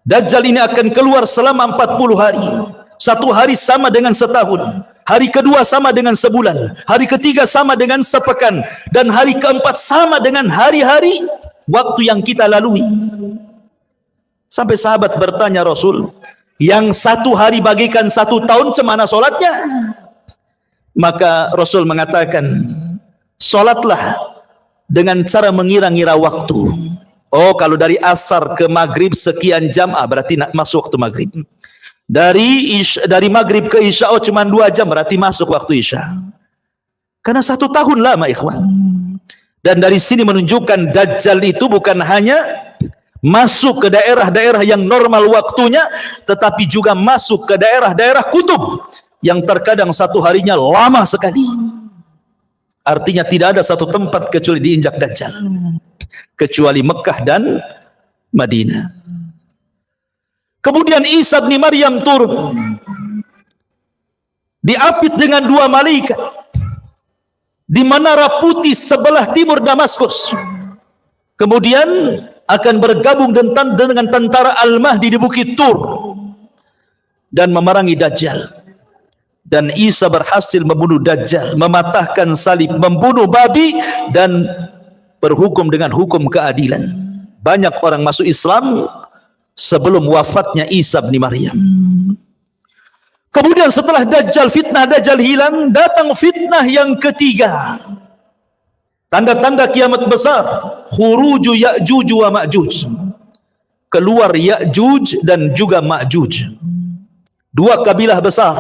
Dajjal ini akan keluar selama 40 hari. Satu hari sama dengan setahun, hari kedua sama dengan sebulan, hari ketiga sama dengan sepekan, dan hari keempat sama dengan hari-hari waktu yang kita lalui. Sampai sahabat bertanya Rasul, yang satu hari bagikan 1 tahun, cemana solatnya? Maka Rasul mengatakan, solatlah dengan cara mengira-ngira waktu. Oh, kalau dari asar ke maghrib sekian jam, berarti masuk waktu maghrib. Dari maghrib ke isya, cuma 2 jam, berarti masuk waktu isya. Karena 1 tahun lama, ikhwan. Dan dari sini menunjukkan Dajjal itu bukan hanya masuk ke daerah-daerah yang normal waktunya, tetapi juga masuk ke daerah-daerah kutub yang terkadang 1 harinya lama sekali. Artinya tidak ada satu tempat kecuali diinjak Dajjal, kecuali Mekah dan Madinah. Kemudian Isa bin Maryam turun, diapit dengan 2 malaikat di menara putih sebelah timur Damaskus. Kemudian akan bergabung dengan tentara Al-Mahdi di Bukit Tur dan memerangi Dajjal. Dan Isa berhasil membunuh Dajjal, mematahkan salib, membunuh babi, dan berhukum dengan hukum keadilan. Banyak orang masuk Islam sebelum wafatnya Isa bin Maryam. Kemudian setelah fitnah Dajjal hilang, datang fitnah yang ketiga. Tanda-tanda kiamat besar, khuruju Ya'juj wa Ma'juj. Keluar Ya'juj dan juga Ma'juj. 2 kabilah besar,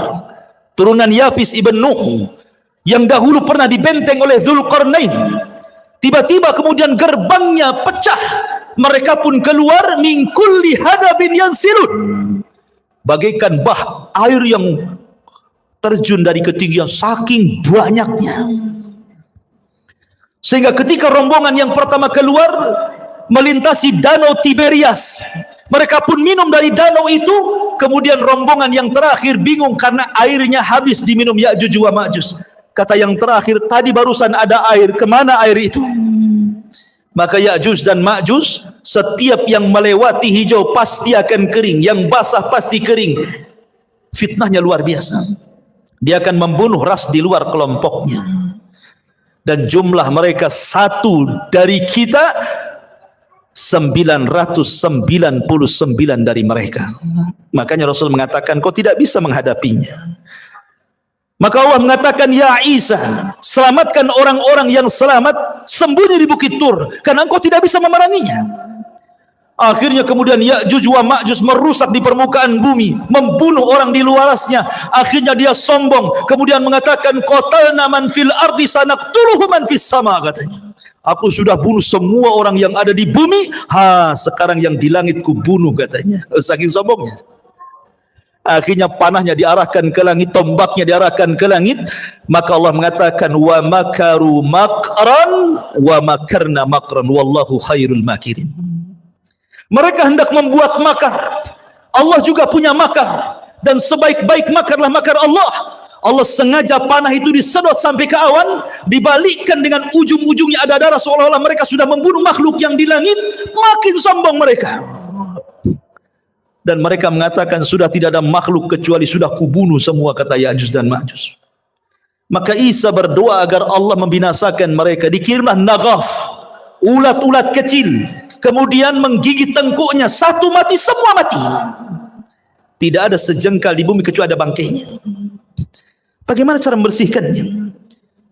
turunan Yafis ibn Nuh, yang dahulu pernah dibenteng oleh Dzulqarnain. Tiba-tiba kemudian gerbangnya pecah. Mereka pun keluar min kulli hadabin yansilun, bagaikan air yang terjun dari ketinggian, saking banyaknya. Sehingga ketika rombongan yang pertama keluar melintasi danau Tiberias, mereka pun minum dari danau itu. Kemudian rombongan yang terakhir bingung karena airnya habis diminum Ya'juj wa Ma'juj. Kata yang terakhir, tadi barusan ada air, kemana air itu? Maka Ya'juj dan Ma'juj, setiap yang melewati hijau pasti akan kering, yang basah pasti kering. Fitnahnya luar biasa. Dia akan membunuh ras di luar kelompoknya. Dan jumlah mereka 1 dari kita, 999 dari mereka. Makanya Rasul mengatakan, kau tidak bisa menghadapinya. Maka Allah mengatakan, ya Isa, selamatkan orang-orang yang selamat, sembunyi di Bukit Tur, karena engkau tidak bisa memeranginya. Akhirnya kemudian Ya'juj wa Ma'juj merusak di permukaan bumi, membunuh orang di luarasnya. Akhirnya dia sombong, kemudian mengatakan, qatalna man fil ardi sanaqtuluhu man fis sama, katanya. Aku sudah bunuh semua orang yang ada di bumi, sekarang yang di langit ku bunuh, katanya. Saking sombongnya. Akhirnya panahnya diarahkan ke langit, tombaknya diarahkan ke langit. Maka Allah mengatakan, wa makaru makran wa makarna makran wallahu khairul makirin. Mereka hendak membuat makar, Allah juga punya makar, dan sebaik-baik makarlah makar Allah. Allah sengaja panah itu disedot sampai ke awan, dibalikkan dengan ujung-ujungnya ada darah, seolah-olah mereka sudah membunuh makhluk yang di langit. Makin sombong mereka. Dan mereka mengatakan, sudah tidak ada makhluk kecuali sudah kubunuh semua, kata Ya'juj dan Ma'juj. Maka Isa berdoa agar Allah membinasakan mereka. Dikirimlah naghaf, ulat-ulat kecil, kemudian menggigit tengkuknya, 1 mati, semua mati. Tidak ada sejengkal di bumi kecuali ada bangkainya. Bagaimana cara membersihkannya?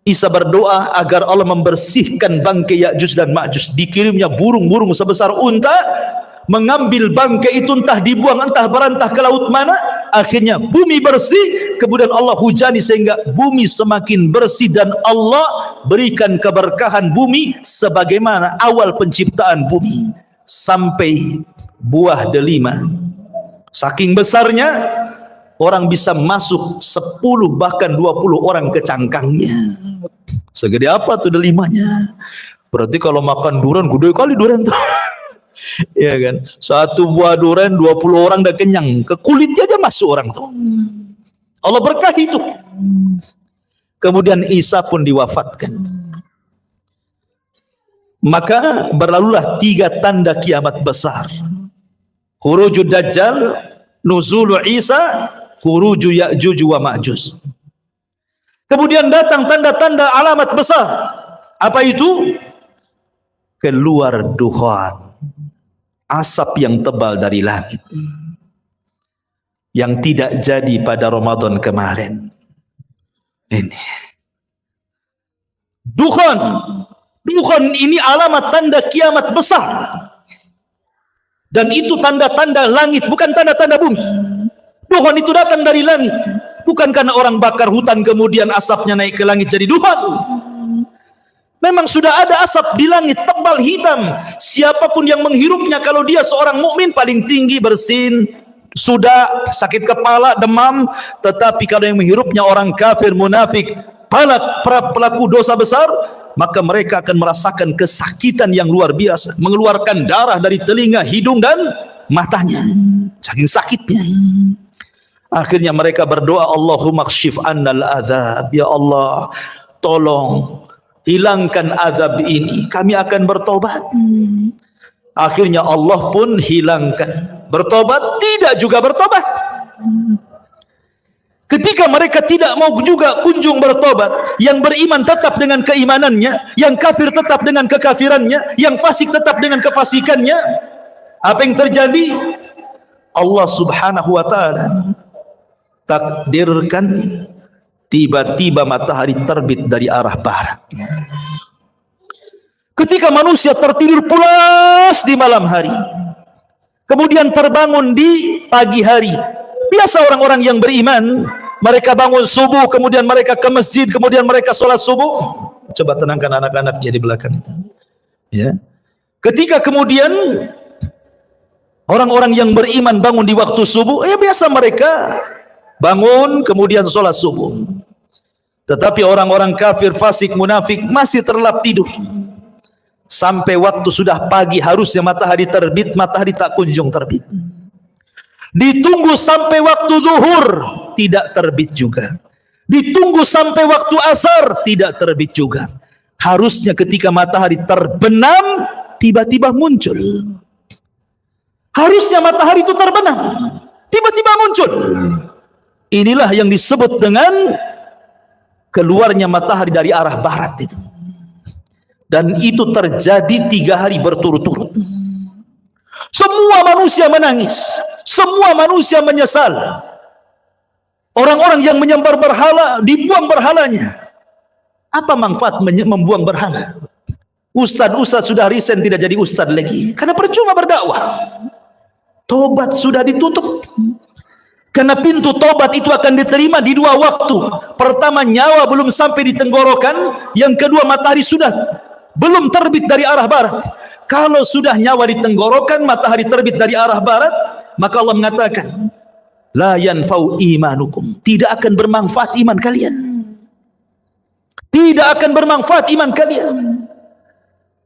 Isa berdoa agar Allah membersihkan bangkai Ya'juj dan Ma'juj. Dikirimnya burung-burung sebesar unta, mengambil bangkai itu, entah dibuang, entah berantah ke laut mana. Akhirnya bumi bersih, kemudian Allah hujani sehingga bumi semakin bersih, dan Allah berikan keberkahan bumi sebagaimana awal penciptaan bumi sampai buah delima. Saking besarnya, orang bisa masuk 10 bahkan 20 orang ke cangkangnya. Segede apa tuh delimanya? Berarti kalau makan durian, gede kali durian tuh. Ya kan, 1 buah durian 20 orang dah kenyang, ke kulitnya aja masuk orang tuh. Allah berkahi itu. Kemudian Isa pun diwafatkan. Maka berlalulah 3 tanda kiamat besar: khurujud Dajjal, nuzulu Isa, khuruju Ya'juj wa Ma'juj. Kemudian datang tanda-tanda alamat besar. Apa itu? Keluar dukhan, asap yang tebal dari langit. yang tidak jadi pada Ramadan kemarin. Ini dukhan. Dukhan ini alamat tanda kiamat besar. Dan itu tanda-tanda langit, bukan tanda-tanda bumi. Dukhan itu datang dari langit. Bukan karena orang bakar hutan kemudian asapnya naik ke langit jadi dukhan. Memang sudah ada asap di langit tebal hitam. Siapapun yang menghirupnya, kalau dia seorang mukmin paling tinggi bersin, sudah sakit kepala, demam. Tetapi kalau yang menghirupnya orang kafir, munafik, pelaku dosa besar, maka mereka akan merasakan kesakitan yang luar biasa, mengeluarkan darah dari telinga, hidung dan matanya, saking sakitnya. Akhirnya mereka berdoa, Allahumma kshif annal adzab, ya Allah tolong hilangkan azab ini, kami akan bertobat. Akhirnya Allah pun hilangkan. Bertobat tidak juga bertobat. Ketika mereka tidak mau juga kunjung bertobat, yang beriman tetap dengan keimanannya, yang kafir tetap dengan kekafirannya, yang fasik tetap dengan kefasikannya, apa yang terjadi? Allah Subhanahu wa taala takdirkan tiba-tiba matahari terbit dari arah barat. Ketika manusia tertidur pulas di malam hari, kemudian terbangun di pagi hari. Biasa orang-orang yang beriman, mereka bangun subuh, kemudian mereka ke masjid, kemudian mereka sholat subuh. Coba tenangkan anak-anaknya di belakang itu. Ya. Ketika kemudian orang-orang yang beriman bangun di waktu subuh, biasa mereka bangun kemudian sholat subuh. Tetapi orang-orang kafir, fasik, munafik masih terlelap tidur. Sampai waktu sudah pagi, harusnya matahari terbit, matahari tak kunjung terbit. Ditunggu sampai waktu zuhur, tidak terbit juga. Ditunggu sampai waktu asar, tidak terbit juga. Harusnya ketika matahari terbenam, tiba-tiba muncul. Harusnya matahari itu terbenam, tiba-tiba muncul. Inilah yang disebut dengan keluarnya matahari dari arah barat itu. Dan itu terjadi 3 hari berturut-turut. Semua manusia menangis, semua manusia menyesal. Orang-orang yang menyembah berhala, dibuang berhalanya. Apa manfaat membuang berhala? Ustadz sudah resign, tidak jadi ustadz lagi, karena percuma berdakwah. Tobat sudah ditutup, karena pintu tobat itu akan diterima di 2 waktu. Pertama, nyawa belum sampai di tenggorokan. Yang kedua, matahari sudah belum terbit dari arah barat. Kalau sudah nyawa di tenggorokan, matahari terbit dari arah barat, maka Allah mengatakan, la yanfa'u imanukum, tidak akan bermanfaat iman kalian. Tidak akan bermanfaat iman kalian.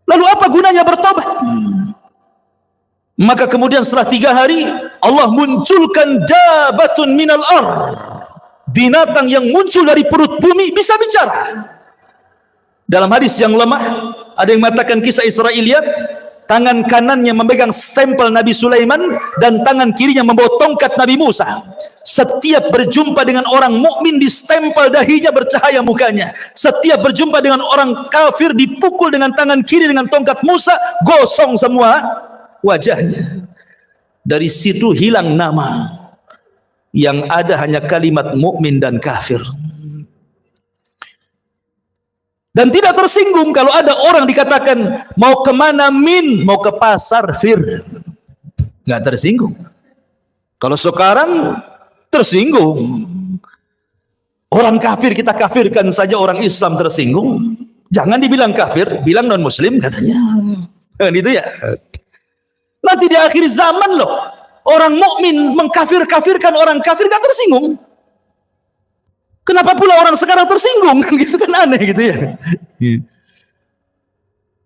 Lalu apa gunanya bertobat? Maka kemudian setelah 3 hari, Allah munculkan dabatun minal ar, binatang yang muncul dari perut bumi bisa bicara. Dalam hadis yang lemah, ada yang mengatakan kisah Israiliyat, tangan kanannya memegang stempel Nabi Sulaiman dan tangan kirinya membawa tongkat Nabi Musa. Setiap berjumpa dengan orang mukmin distempel dahinya, bercahaya mukanya. Setiap berjumpa dengan orang kafir dipukul dengan tangan kiri dengan tongkat Musa, gosong semua wajahnya. Dari situ hilang nama, yang ada hanya kalimat mukmin dan kafir. Dan tidak tersinggung kalau ada orang dikatakan mau kemana min, mau ke pasar fir, nggak tersinggung. Kalau sekarang tersinggung, orang kafir kita kafirkan saja, orang Islam tersinggung. Jangan dibilang kafir, bilang non muslim katanya. Kan itu ya. Nanti di akhir zaman loh, orang mukmin mengkafir-kafirkan orang kafir, nggak tersinggung. Kenapa pula orang sekarang tersinggung? Gitu kan aneh gitu ya.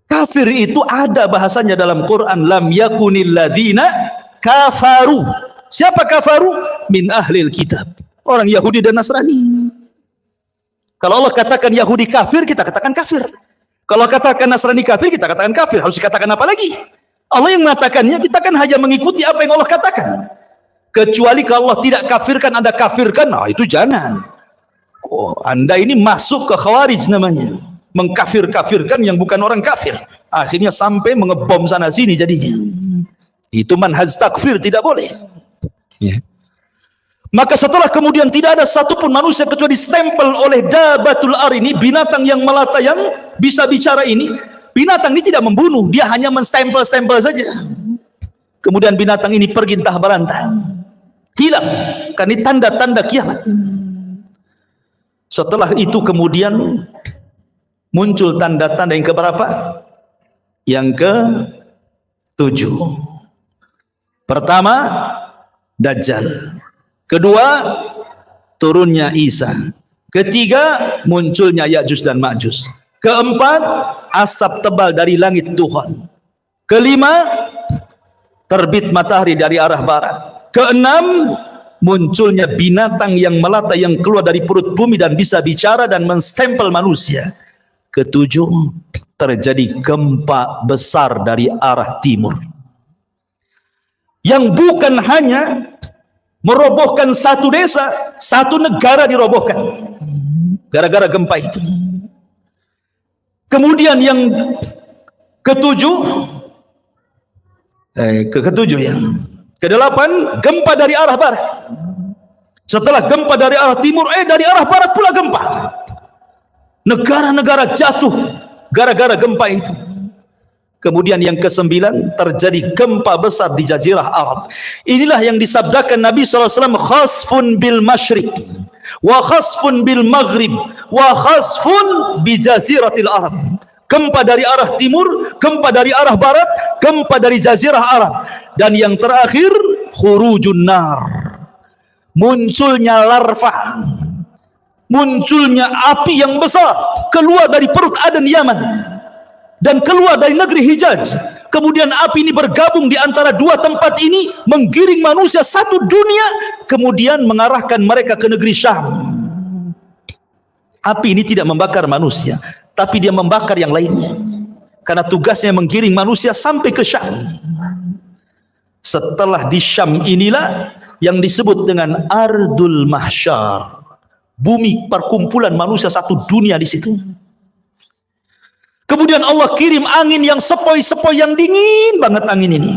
Kafir itu ada bahasanya dalam Quran, lam yakunil ladzina kafaru. Siapa kafaru? Min ahlil kitab, orang Yahudi dan Nasrani. Kalau Allah katakan Yahudi kafir, kita katakan kafir. Kalau katakan Nasrani kafir, kita katakan kafir. Harus dikatakan apa lagi? Allah yang mengatakannya, kita kan hanya mengikuti apa yang Allah katakan. Kecuali kalau Allah tidak kafirkan, Anda kafirkan, nah itu jangan. Oh, Anda ini masuk ke khawarij namanya, mengkafir-kafirkan yang bukan orang kafir. Akhirnya sampai mengebom sana sini jadinya. Itu manhaj takfir, tidak boleh. Ya. Maka setelah kemudian tidak ada satupun manusia kecuali stempel oleh dabatul ar ini, binatang yang melata yang bisa bicara ini. Binatang ini tidak membunuh, dia hanya menstempel-stempel saja. Kemudian binatang ini pergi entah berantah, hilang. Karena ini tanda-tanda kiamat. Setelah itu kemudian muncul tanda-tanda yang keberapa? Yang ke-7. Pertama, Dajjal. Kedua, turunnya Isa. Ketiga, munculnya Ya'juj dan Ma'juj. Keempat, asap tebal dari langit Tuhan. Kelima, terbit matahari dari arah barat. Keenam, munculnya binatang yang melata yang keluar dari perut bumi dan bisa bicara dan menstempel manusia. Ketujuh, terjadi gempa besar dari arah timur, yang bukan hanya merobohkan satu desa, satu negara dirobohkan gara-gara gempa itu. Kemudian yang ketujuh, kedelapan, gempa dari arah barat. Setelah gempa dari arah timur, dari arah barat pula gempa. Negara-negara jatuh gara-gara gempa itu. Kemudian yang ke-9, terjadi gempa besar di Jazirah Arab. Inilah yang disabdakan Nabi SAW, khasfun bil masyriq, wa khasfun bil maghrib, wa khasfun bi Jaziratil Arab. Gempa dari arah timur, gempa dari arah barat, gempa dari Jazirah Arab. Dan yang terakhir, khurujun nar, munculnya larva, munculnya api yang besar keluar dari perut Aden Yaman dan keluar dari negeri Hijaz. Kemudian api ini bergabung di antara dua tempat ini, menggiring manusia satu dunia, kemudian mengarahkan mereka ke negeri Syam. Api ini tidak membakar manusia, tapi dia membakar yang lainnya, karena tugasnya menggiring manusia sampai ke Syam. Setelah di Syam inilah yang disebut dengan Ardul Mahsyar, bumi perkumpulan manusia satu dunia di situ. Kemudian Allah kirim angin yang sepoi-sepoi, yang dingin banget angin ini.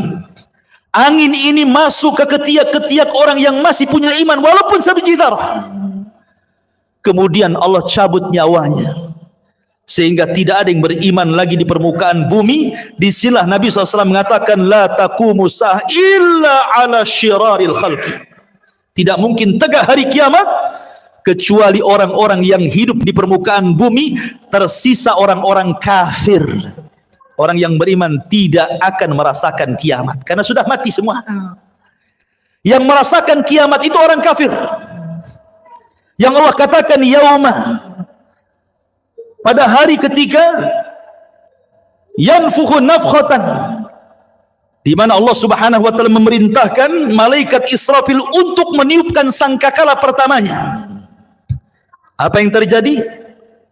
Angin ini masuk ke ketiak-ketiak orang yang masih punya iman walaupun sebiji zarah. Kemudian Allah cabut nyawanya sehingga tidak ada yang beriman lagi di permukaan bumi. Disinilah Nabi SAW mengatakan, la taqumu sa'ah illa ala syiraril khalqi. Tidak mungkin tegak hari kiamat kecuali orang-orang yang hidup di permukaan bumi, tersisa orang-orang kafir. Orang yang beriman tidak akan merasakan kiamat karena sudah mati semua. Yang merasakan kiamat itu orang kafir, yang Allah katakan yauma, pada hari ketika yanfukhu nafkhatan, di mana Allah Subhanahu wa taala memerintahkan malaikat Israfil untuk meniupkan sangkakala pertamanya. Apa yang terjadi?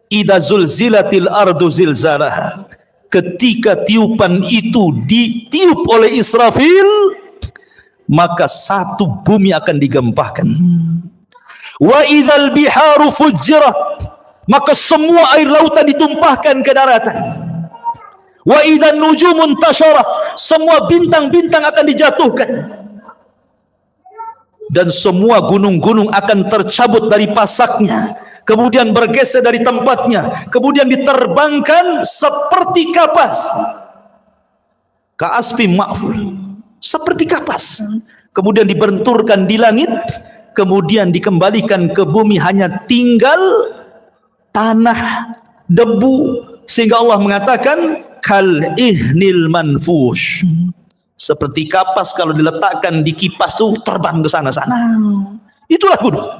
Idza zulzilatil ardu zilzalaha. Ketika tiupan itu ditiup oleh Israfil, maka satu bumi akan digempahkan. Wa idzal biharu fujirat, maka semua air lautan ditumpahkan ke daratan. Wa idzan nujumun tasharat, semua bintang-bintang akan dijatuhkan. Dan semua gunung-gunung akan tercabut dari pasaknya, kemudian bergeser dari tempatnya, kemudian diterbangkan seperti kapas. Ka'asfi ma'fur, seperti kapas. Kemudian dibenturkan di langit, kemudian dikembalikan ke bumi, hanya tinggal tanah, debu. Sehingga Allah mengatakan kal ihnil manfush, seperti kapas kalau diletakkan di kipas tuh terbang ke sana-sana. Itulah gunung.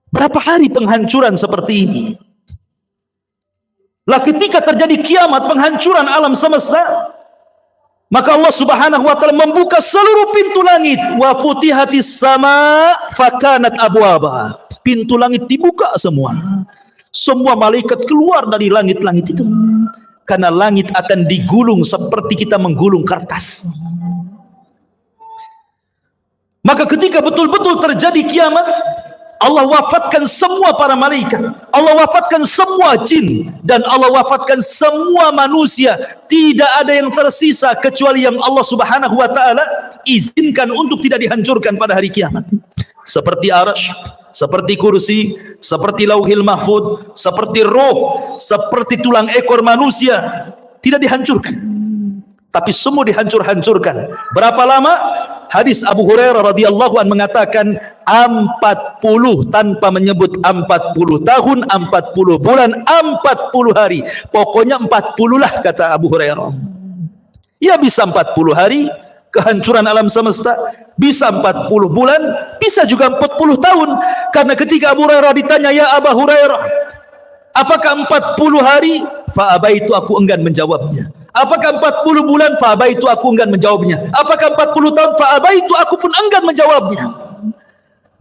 Berapa hari penghancuran seperti ini? Lah ketika terjadi kiamat, penghancuran alam semesta, maka Allah Subhanahu wa taala membuka seluruh pintu langit. Wa futihatis sama fakanat abwaba. Pintu langit dibuka semua. Semua malaikat keluar dari langit-langit itu. Karena langit akan digulung seperti kita menggulung kertas. Maka ketika betul-betul terjadi kiamat, Allah wafatkan semua para malaikat, Allah wafatkan semua jin, dan Allah wafatkan semua manusia. Tidak ada yang tersisa kecuali yang Allah Subhanahu wa ta'ala izinkan untuk tidak dihancurkan pada hari kiamat. Seperti Arsy, seperti kursi, seperti lauhil mahfud, seperti roh, seperti tulang ekor manusia, tidak dihancurkan, tapi semua dihancur-hancurkan. Berapa lama? Hadis Abu Hurairah radhiyallahu anhu mengatakan 40, tanpa menyebut 40 tahun, 40 bulan, 40 hari. Pokoknya 40 lah kata Abu Hurairah. Ya bisa 40 hari kehancuran alam semesta, bisa 40 bulan, bisa juga 40 tahun. Karena ketika Abu Hurairah ditanya, ya Abu Hurairah, apakah 40 hari? Fa'abaitu, aku enggan menjawabnya. Apakah 40 bulan? Fa'abaitu, aku enggan menjawabnya. Apakah 40 tahun? Fa'abaitu, aku pun enggan menjawabnya.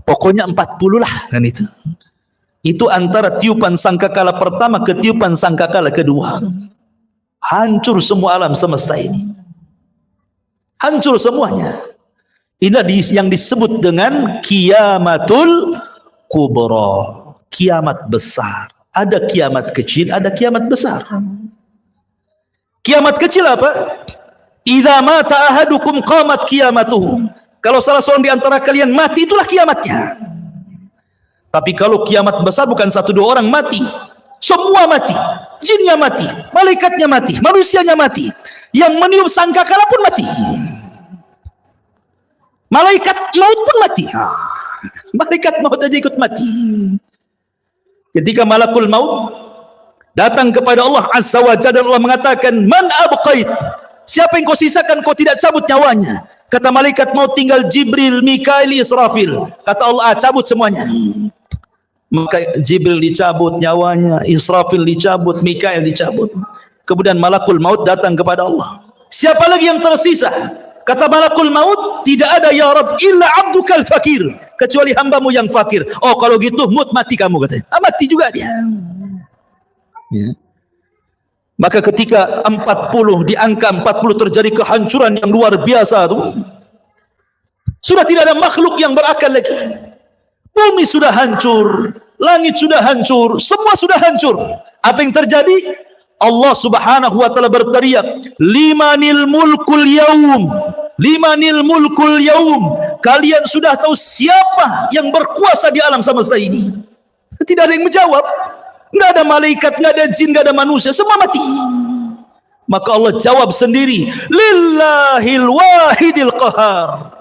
Pokoknya 40 lah kan itu. Itu antara tiupan sangkakala pertama ke tiupan sangkakala kedua. Hancur semua alam semesta ini. Hancur semuanya. Inilah yang disebut dengan kiamatul kubra, kiamat besar. Ada kiamat kecil, ada kiamat besar. Kiamat kecil apa? Idza mata ahadukum qamat qiyamatuhu. Kalau salah seorang di antara kalian mati, itulah kiamatnya. Tapi kalau kiamat besar bukan satu dua orang mati, semua mati. Jinnya mati, malaikatnya mati, manusianya mati. Yang meniup sangkakala pun mati. Malaikat maut pun mati. Malaikat maut aja ikut mati. Ketika malakul maut datang kepada Allah Azza wa Jalla, Allah mengatakan, man abqait, siapa yang kau sisakan, kau tidak cabut nyawanya. Kata malaikat maut, tinggal Jibril, Mikail, Israfil. Kata Allah, cabut semuanya. Maka Jibril dicabut nyawanya, Israfil dicabut, Mikail dicabut. Kemudian malakul maut datang kepada Allah, siapa lagi yang tersisa? Kata malakul maut, tidak ada ya Rabb illa abdukal fakir, kecuali hambamu yang fakir. Oh kalau gitu mati kamu katanya. Mati juga dia. Ya. Maka ketika 40, di angka 40 terjadi kehancuran yang luar biasa itu, sudah tidak ada makhluk yang berakal lagi. Bumi sudah hancur, langit sudah hancur, semua sudah hancur. Apa yang terjadi? Allah Subhanahu wa ta'ala berteriak, limanil mulkul yaum, limanil mulkul yaum. Kalian sudah tahu siapa yang berkuasa di alam semesta ini? Tidak ada yang menjawab. Nggak ada malaikat, nggak ada jin, nggak ada manusia, semua mati. Maka Allah jawab sendiri, lillahil wahidil qahar.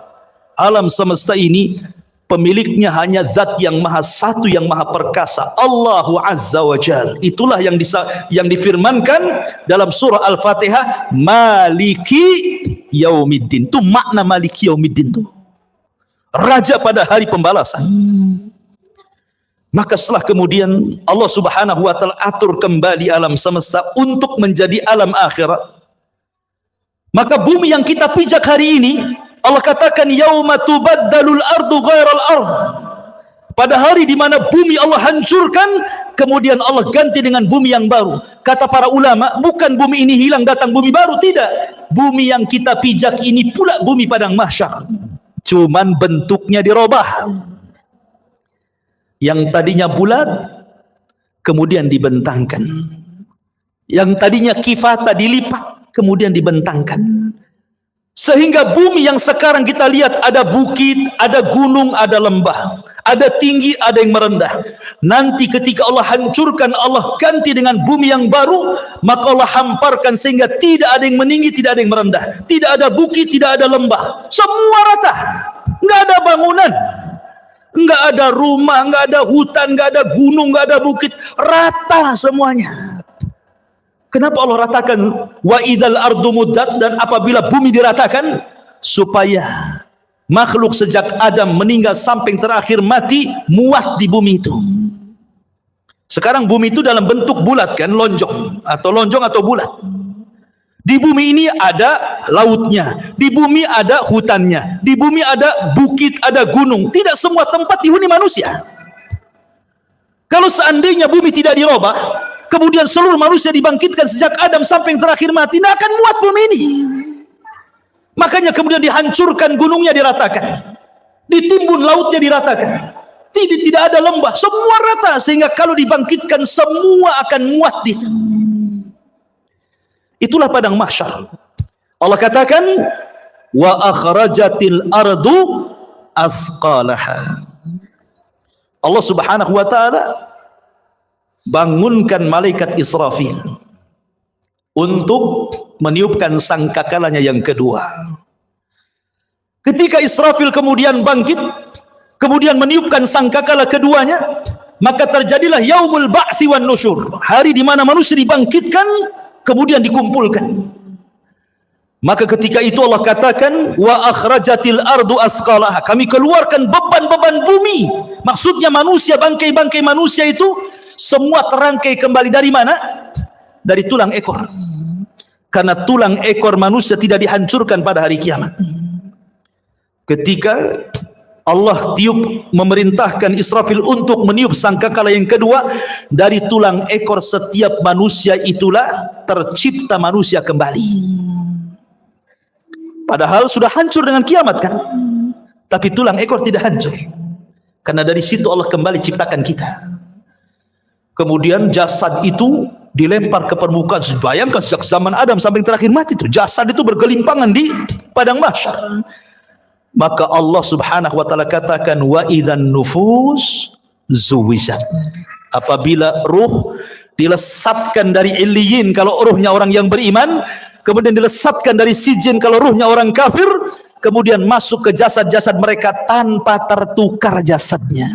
Alam semesta ini pemiliknya hanya zat yang maha satu, yang maha perkasa, Allahu Azza wa Jal. Itulah yang difirmankan dalam surah Al-Fatihah, Maliki Yaumiddin. Itu makna Maliki Yaumiddin itu, raja pada hari pembalasan. Maka setelah kemudian Allah Subhanahu wa ta'ala atur kembali alam semesta untuk menjadi alam akhirat. Maka bumi yang kita pijak hari ini, Allah katakan yauma tubaddalul ardu ghairal ardh. Pada hari di mana bumi Allah hancurkan, kemudian Allah ganti dengan bumi yang baru. Kata para ulama, bukan bumi ini hilang datang bumi baru, tidak. Bumi yang kita pijak ini pula bumi padang mahsyar. Cuman bentuknya dirubah. Yang tadinya bulat kemudian dibentangkan. Yang tadinya kifata dilipat kemudian dibentangkan. Sehingga bumi yang sekarang kita lihat ada bukit, ada gunung, ada lembah, ada tinggi, ada yang merendah. Nanti ketika Allah hancurkan, Allah ganti dengan bumi yang baru, maka Allah hamparkan sehingga tidak ada yang meninggi, tidak ada yang merendah, tidak ada bukit, tidak ada lembah, semua rata, nggak ada bangunan, nggak ada rumah, nggak ada hutan, nggak ada gunung, nggak ada bukit, rata semuanya. Kenapa Allah ratakan wa idzal ardu muddat, dan apabila bumi diratakan supaya makhluk sejak Adam meninggal sampai yang terakhir mati muat di bumi itu. Sekarang bumi itu dalam bentuk bulat kan, lonjong atau bulat. Di bumi ini ada lautnya, di bumi ada hutannya, di bumi ada bukit, ada gunung. Tidak semua tempat dihuni manusia. Kalau seandainya bumi tidak dirubah, kemudian seluruh manusia dibangkitkan sejak Adam sampai yang terakhir mati, tidak akan muat bumi ini. Makanya kemudian dihancurkan, gunungnya diratakan, ditimbun lautnya diratakan. tidak ada lembah, semua rata, sehingga kalau dibangkitkan semua akan muat di situ. Itulah padang mahsyar. Allah katakan, wa akhrajatil ardu athqalaha. Allah Subhanahu wa taala bangunkan malaikat Israfil untuk meniupkan sangkakalanya yang kedua. Ketika Israfil kemudian bangkit, kemudian meniupkan sangkakala keduanya, maka terjadilah yaumul ba'tsi wan nusyur, hari di mana manusia dibangkitkan kemudian dikumpulkan. Maka ketika itu Allah katakan, wa akhrajatil ardu athqalaha, kami keluarkan beban-beban bumi. Maksudnya manusia, bangkai-bangkai manusia itu semua terangkai kembali dari mana? Dari tulang ekor. Karena tulang ekor manusia tidak dihancurkan pada hari kiamat. Ketika Allah tiup, memerintahkan Israfil untuk meniup sangkakala yang kedua, dari tulang ekor setiap manusia itulah tercipta manusia kembali. Padahal sudah hancur dengan kiamat kan? Tapi tulang ekor tidak hancur. Karena dari situ Allah kembali ciptakan kita. Kemudian jasad itu dilempar ke permukaan. Bayangkan sejak zaman Adam sampai terakhir mati itu, jasad itu bergelimpangan di padang mahsyar. Maka Allah Subhanahu wa taala katakan, wa idzan nufus zuwijat. Apabila ruh dilesatkan dari illiyin kalau ruhnya orang yang beriman, kemudian dilesatkan dari sijin kalau ruhnya orang kafir, kemudian masuk ke jasad-jasad mereka tanpa tertukar jasadnya.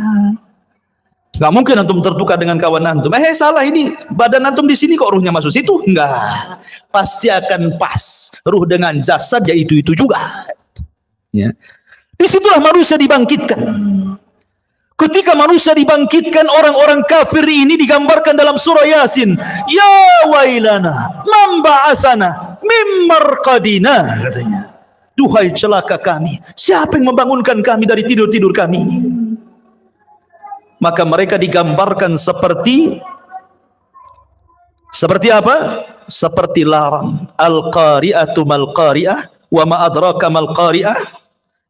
Nggak mungkin antum tertukar dengan kawan antum. Salah, ini badan antum di sini kok ruhnya masuk situ? Enggak, pasti akan pas ruh dengan jasad, ya itu juga. Ya. Disitulah manusia dibangkitkan. Ketika manusia dibangkitkan, orang-orang kafir ini digambarkan dalam surah Yasin. Ya wailana, man ba'atsana mim marqadina, katanya. Duhai celaka kami, siapa yang membangunkan kami dari tidur-tidur kami ini? Maka mereka digambarkan seperti apa? Seperti larang. Al-qari'atu mal qari'ah wa ma adraka mal qari'ah.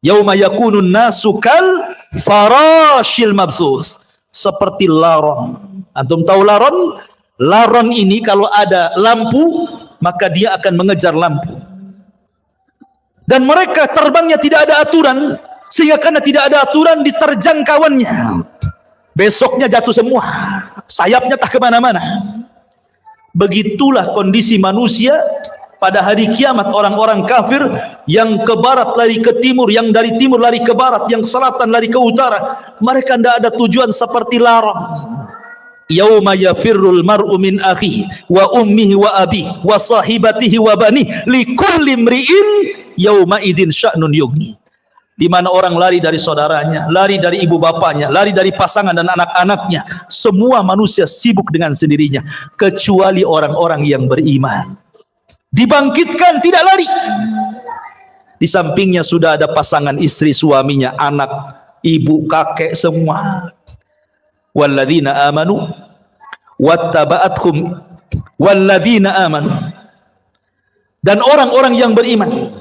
Yauma yakunun nasu kal farashil mabthus. Seperti laron. Antum tahu laron? Laron ini kalau ada lampu, maka dia akan mengejar lampu. Dan mereka terbangnya tidak ada aturan, sehingga karena tidak ada aturan diterjang kawannya. Besoknya jatuh semua, sayapnya tak kemana-mana. Begitulah kondisi manusia pada hari kiamat. Orang-orang kafir yang ke barat lari ke timur, yang dari timur lari ke barat, yang selatan lari ke utara. Mereka tidak ada tujuan seperti larang. Yauma yafirrul mar'u min akhihi wa ummihi wa abihi wa sahibatihi wa banihi likulli imri'in yauma idzin sya'nun yughni. Di mana orang lari dari saudaranya, lari dari ibu bapanya, lari dari pasangan dan anak-anaknya. Semua manusia sibuk dengan sendirinya, kecuali orang-orang yang beriman. Dibangkitkan tidak lari. Di sampingnya sudah ada pasangan istri, suaminya, anak, ibu, kakek, semua. Walladzina amanu wattaba'athum walladzina amanu, dan orang-orang yang beriman,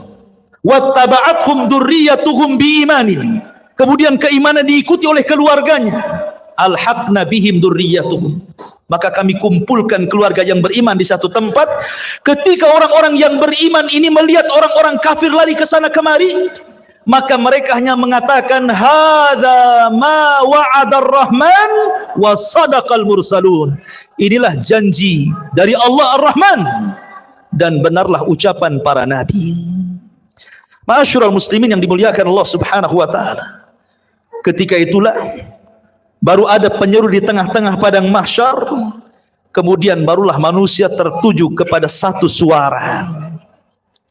wattaba'athum dzurriyyatuhum biimanin, kemudian keimanan diikuti oleh keluarganya, alhaqna bihim dzurriyyatuhum, maka kami kumpulkan keluarga yang beriman di satu tempat. Ketika orang-orang yang beriman ini melihat orang-orang kafir lari ke sana kemari, maka mereka hanya mengatakan, hadza ma wa'adar rahman wa sadaqal mursalun. Inilah janji dari Allah Ar-Rahman dan benarlah ucapan para nabi. Ma'asyiral muslimin yang dimuliakan Allah Subhanahu wa taala. Ketika itulah baru ada penyeru di tengah-tengah padang mahsyar, kemudian barulah manusia tertuju kepada satu suara.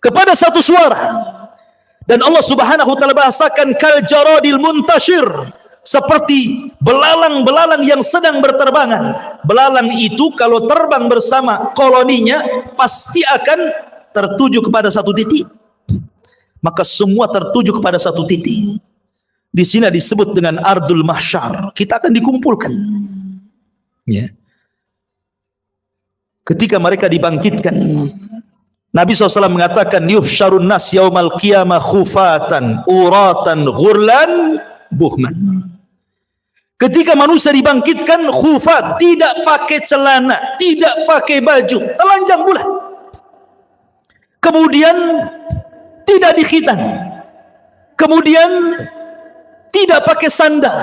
Kepada satu suara. Dan Allah Subhanahu wa taala bahasakan kal jaradil muntashir, seperti belalang-belalang yang sedang berterbangan. Belalang itu kalau terbang bersama koloninya pasti akan tertuju kepada satu titik. Maka semua tertuju kepada satu titik. Di sini disebut dengan ardul mahsyar. Kita akan dikumpulkan. Ya. Ketika mereka dibangkitkan, Nabi SAW mengatakan, yuhsyarun nas yaumal qiyamah khufatan uratan ghurlan buhman. Ketika manusia dibangkitkan khufat, tidak pakai celana, tidak pakai baju, telanjang bulat. Kemudian tidak dikhitan. Kemudian tidak pakai sandal.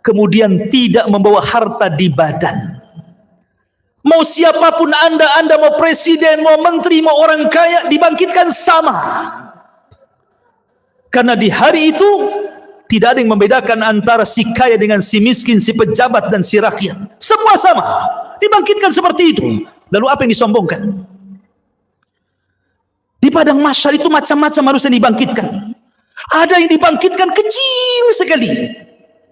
Kemudian tidak membawa harta di badan. Mau siapapun anda mau presiden, mau menteri, mau orang kaya, dibangkitkan sama. Karena di hari itu tidak ada yang membedakan antara si kaya dengan si miskin, si pejabat dan si rakyat. Semua sama. Dibangkitkan seperti itu. Lalu apa yang disombongkan? Di padang mahsyar itu macam-macam harus yang dibangkitkan. Ada yang dibangkitkan kecil sekali,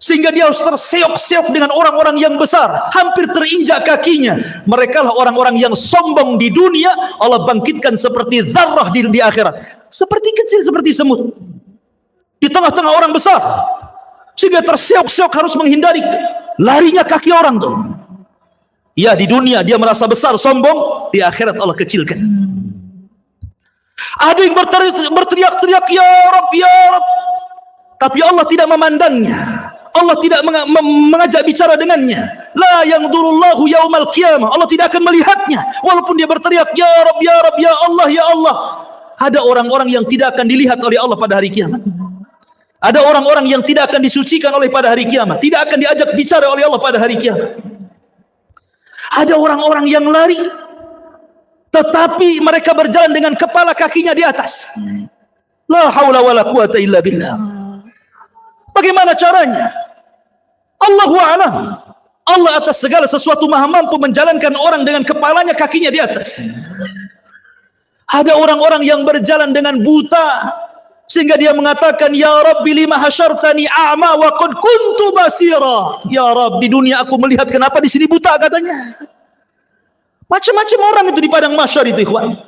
sehingga dia harus terseok-seok dengan orang-orang yang besar, hampir terinjak kakinya. Mereka lah orang-orang yang sombong di dunia. Allah bangkitkan seperti zarrah di akhirat, seperti kecil, seperti semut di tengah-tengah orang besar, sehingga terseok-seok harus menghindari larinya kaki orang tuh. Ya, di dunia dia merasa besar, sombong. Di akhirat Allah kecilkan. Ada yang berteriak-teriak, ya Rabb, ya Rabb, tapi Allah tidak memandangnya. Allah tidak mengajak bicara dengannya. La yanzurullahu yaumal qiyamah. Allah tidak akan melihatnya walaupun dia berteriak, ya Rabb, ya Rabb, ya Allah, ya Allah. Ada orang-orang yang tidak akan dilihat oleh Allah pada hari kiamat. Ada orang-orang yang tidak akan disucikan oleh pada hari kiamat, tidak akan diajak bicara oleh Allah pada hari kiamat. Ada orang-orang yang lari, tetapi mereka berjalan dengan kepala kakinya di atas. La haula wala quwata illa billah. Bagaimana caranya? Allahu a'lam. Allah atas segala sesuatu maha mampu menjalankan orang dengan kepalanya, kakinya di atas. Ada orang-orang yang berjalan dengan buta, sehingga dia mengatakan, ya Rabbi lima hasyartani a'ma wa qad kuntu basira. Ya Rabb, di dunia aku melihat, kenapa di sini buta, katanya. Macam-macam orang itu di padang mahsyar itu, ikhwan.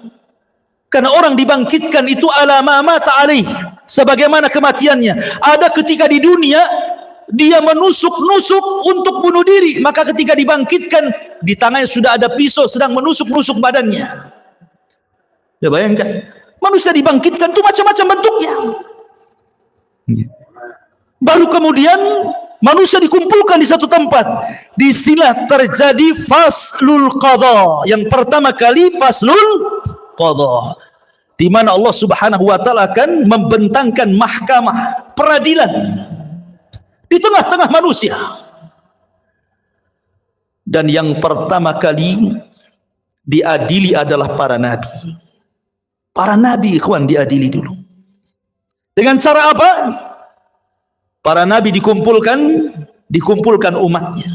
Karena orang dibangkitkan itu ala ma mata alaih, sebagaimana kematiannya. Ada ketika di dunia dia menusuk-nusuk untuk bunuh diri, maka ketika dibangkitkan di tangannya sudah ada pisau sedang menusuk-nusuk badannya. Ya, bayangkan, manusia dibangkitkan itu macam-macam bentuknya. Baru kemudian manusia dikumpulkan di satu tempat. Disinilah terjadi faslul qadha. Yang pertama kali faslul qadha, di mana Allah Subhanahu wa taala akan membentangkan mahkamah peradilan di tengah-tengah manusia. Dan yang pertama kali diadili adalah para nabi. Para nabi, ikhwan, diadili dulu. Dengan cara apa? Para nabi dikumpulkan umatnya.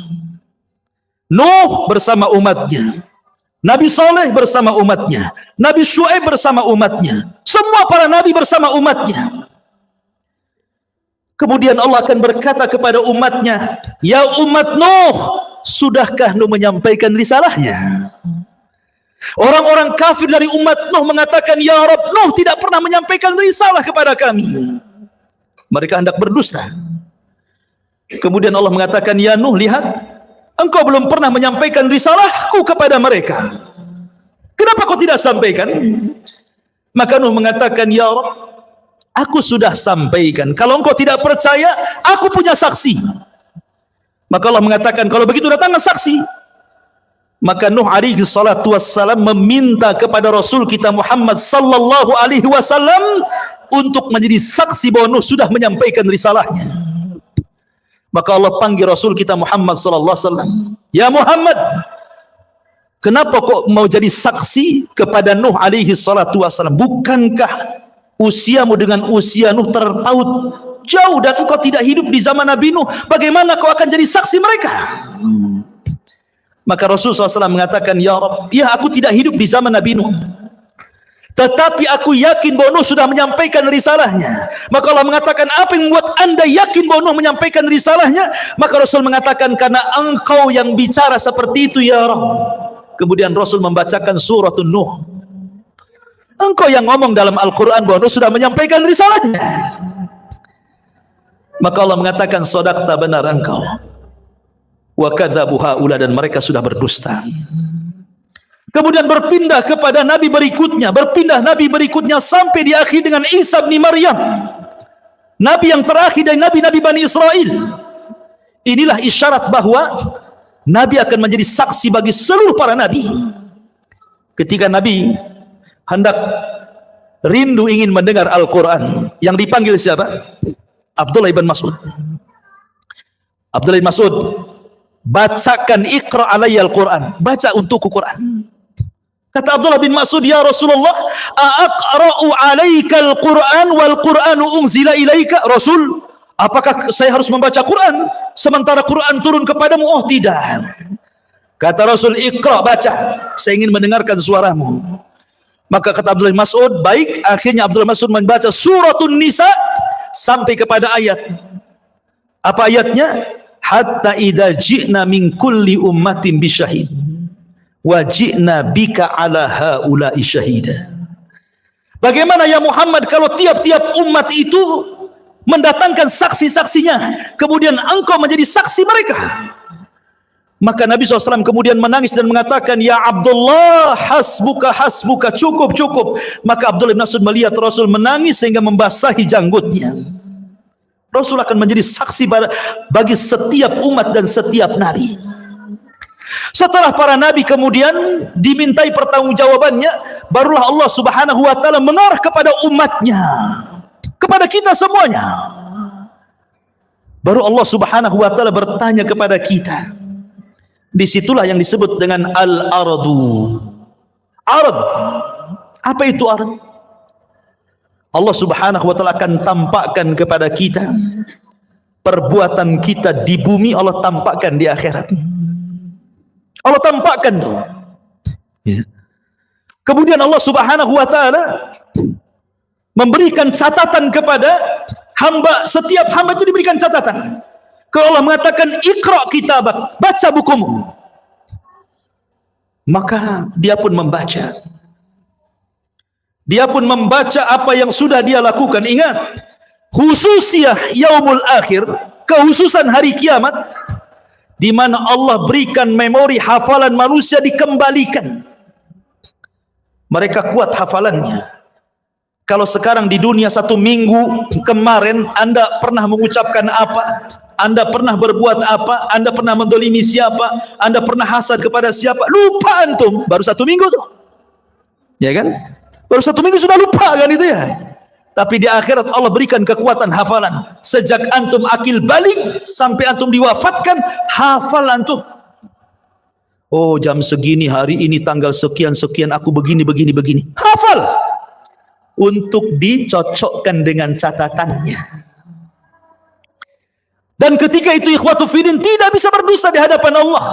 Nuh bersama umatnya, Nabi Saleh bersama umatnya, Nabi Syuaib bersama umatnya, semua para nabi bersama umatnya. Kemudian Allah akan berkata kepada umatnya, ya umat Nuh, sudahkah Nuh menyampaikan risalahnya? Orang-orang kafir dari umat Nuh mengatakan, ya Rabb, Nuh tidak pernah menyampaikan risalah kepada kami. Mereka hendak berdusta. Kemudian Allah mengatakan, ya Nuh, lihat, engkau belum pernah menyampaikan risalahku kepada mereka. Kenapa kau tidak sampaikan? Maka Nuh mengatakan, ya Rabb, aku sudah sampaikan. Kalau engkau tidak percaya, aku punya saksi. Maka Allah mengatakan, kalau begitu datanglah saksi. Maka Nuh alaihi salatu wassalam meminta kepada Rasul kita Muhammad sallallahu alaihi wasallam untuk menjadi saksi bahwa Nuh sudah menyampaikan risalahnya. Maka Allah panggil Rasul kita Muhammad sallallahu alaihi wasallam, ya Muhammad, kenapa kok mau jadi saksi kepada Nuh alaihi salatu wassalam? Bukankah usiamu dengan usia Nuh terpaut jauh dan engkau tidak hidup di zaman Nabi Nuh? Bagaimana kau akan jadi saksi mereka? Maka Rasulullah SAW mengatakan, ya Rabb, ya aku tidak hidup di zaman Nabi Nuh, tetapi aku yakin bahwa Nuh sudah menyampaikan risalahnya. Maka Allah mengatakan, apa yang membuat anda yakin bahwa Nuh menyampaikan risalahnya? Maka Rasul mengatakan, karena engkau yang bicara seperti itu ya Rabb. Kemudian Rasul membacakan surat Nuh. Engkau yang ngomong dalam Al-Quran bahwa Nuh sudah menyampaikan risalahnya. Maka Allah mengatakan, shadaqta, benar engkau. Wa kadzabu haula, dan mereka sudah berdusta. Kemudian berpindah kepada nabi berikutnya sampai di akhir dengan Isa bin Maryam, nabi yang terakhir dari nabi-nabi Bani Israel. Inilah isyarat bahwa Nabi akan menjadi saksi bagi seluruh para nabi. Ketika Nabi hendak rindu ingin mendengar Al-Quran, yang dipanggil siapa? Abdullah bin Mas'ud. Abdullah bin Mas'ud, bacakan Iqra alayya Al-Quran, baca untukku Quran. Kata Abdullah bin Mas'ud, ya Rasulullah, aqra'u alaika al-Quran wal Quranu unzila ilaika? Rasul, apakah saya harus membaca Quran sementara Quran turun kepadamu? Oh tidak. Kata Rasul, Iqra, baca, saya ingin mendengarkan suaramu. Maka kata Abdullah bin Mas'ud, baik. Akhirnya Abdullah bin Mas'ud membaca suratun Nisa sampai kepada ayat. Apa ayatnya? Hatta idza ji'na min kulli ummatin bisyahid wa ji'na bika ala haula'i syahida. Bagaimana ya Muhammad kalau tiap-tiap umat itu mendatangkan saksi-saksinya, kemudian engkau menjadi saksi mereka? Maka Nabi SAW kemudian menangis dan mengatakan, ya Abdullah, hasbuka, hasbuka, cukup, cukup. Maka Abdullah bin Mas'ud melihat Rasul menangis sehingga membasahi janggutnya. Rasul akan menjadi saksi bagi setiap umat dan setiap nabi. Setelah para nabi kemudian dimintai pertanggungjawabannya, barulah Allah Subhanahu wa taala mengarah kepada umatnya, kepada kita semuanya. Baru Allah Subhanahu wa taala bertanya kepada kita. Disitulah yang disebut dengan al-ardu. Ard. Apa itu ard? Allah Subhanahu wa taala akan tampakkan kepada kita perbuatan kita di bumi, Allah tampakkan di akhirat. Allah tampakkan tuh. Ya. Kemudian Allah Subhanahu wa taala memberikan catatan kepada hamba, setiap hamba itu diberikan catatan. Kalau Allah mengatakan Iqra kitabak, baca bukumu, maka dia pun membaca. Dia pun membaca apa yang sudah dia lakukan. Ingat, khususiyah yaumul akhir, kehususan hari kiamat, di mana Allah berikan memori hafalan manusia dikembalikan. Mereka kuat hafalannya. Kalau sekarang di dunia 1 minggu kemarin Anda pernah mengucapkan apa, Anda pernah berbuat apa, Anda pernah mendolimi siapa, Anda pernah hasad kepada siapa, lupa antum. Baru 1 minggu tuh, ya kan? Baru 1 minggu sudah lupa kan itu ya. Tapi di akhirat Allah berikan kekuatan hafalan. Sejak antum akil balik sampai antum diwafatkan, hafal antum. Oh, jam segini, hari ini, tanggal sekian-sekian, aku begini. Hafal. Untuk dicocokkan dengan catatannya. Dan ketika itu ikhwatu fiddin tidak bisa berdusta di hadapan Allah.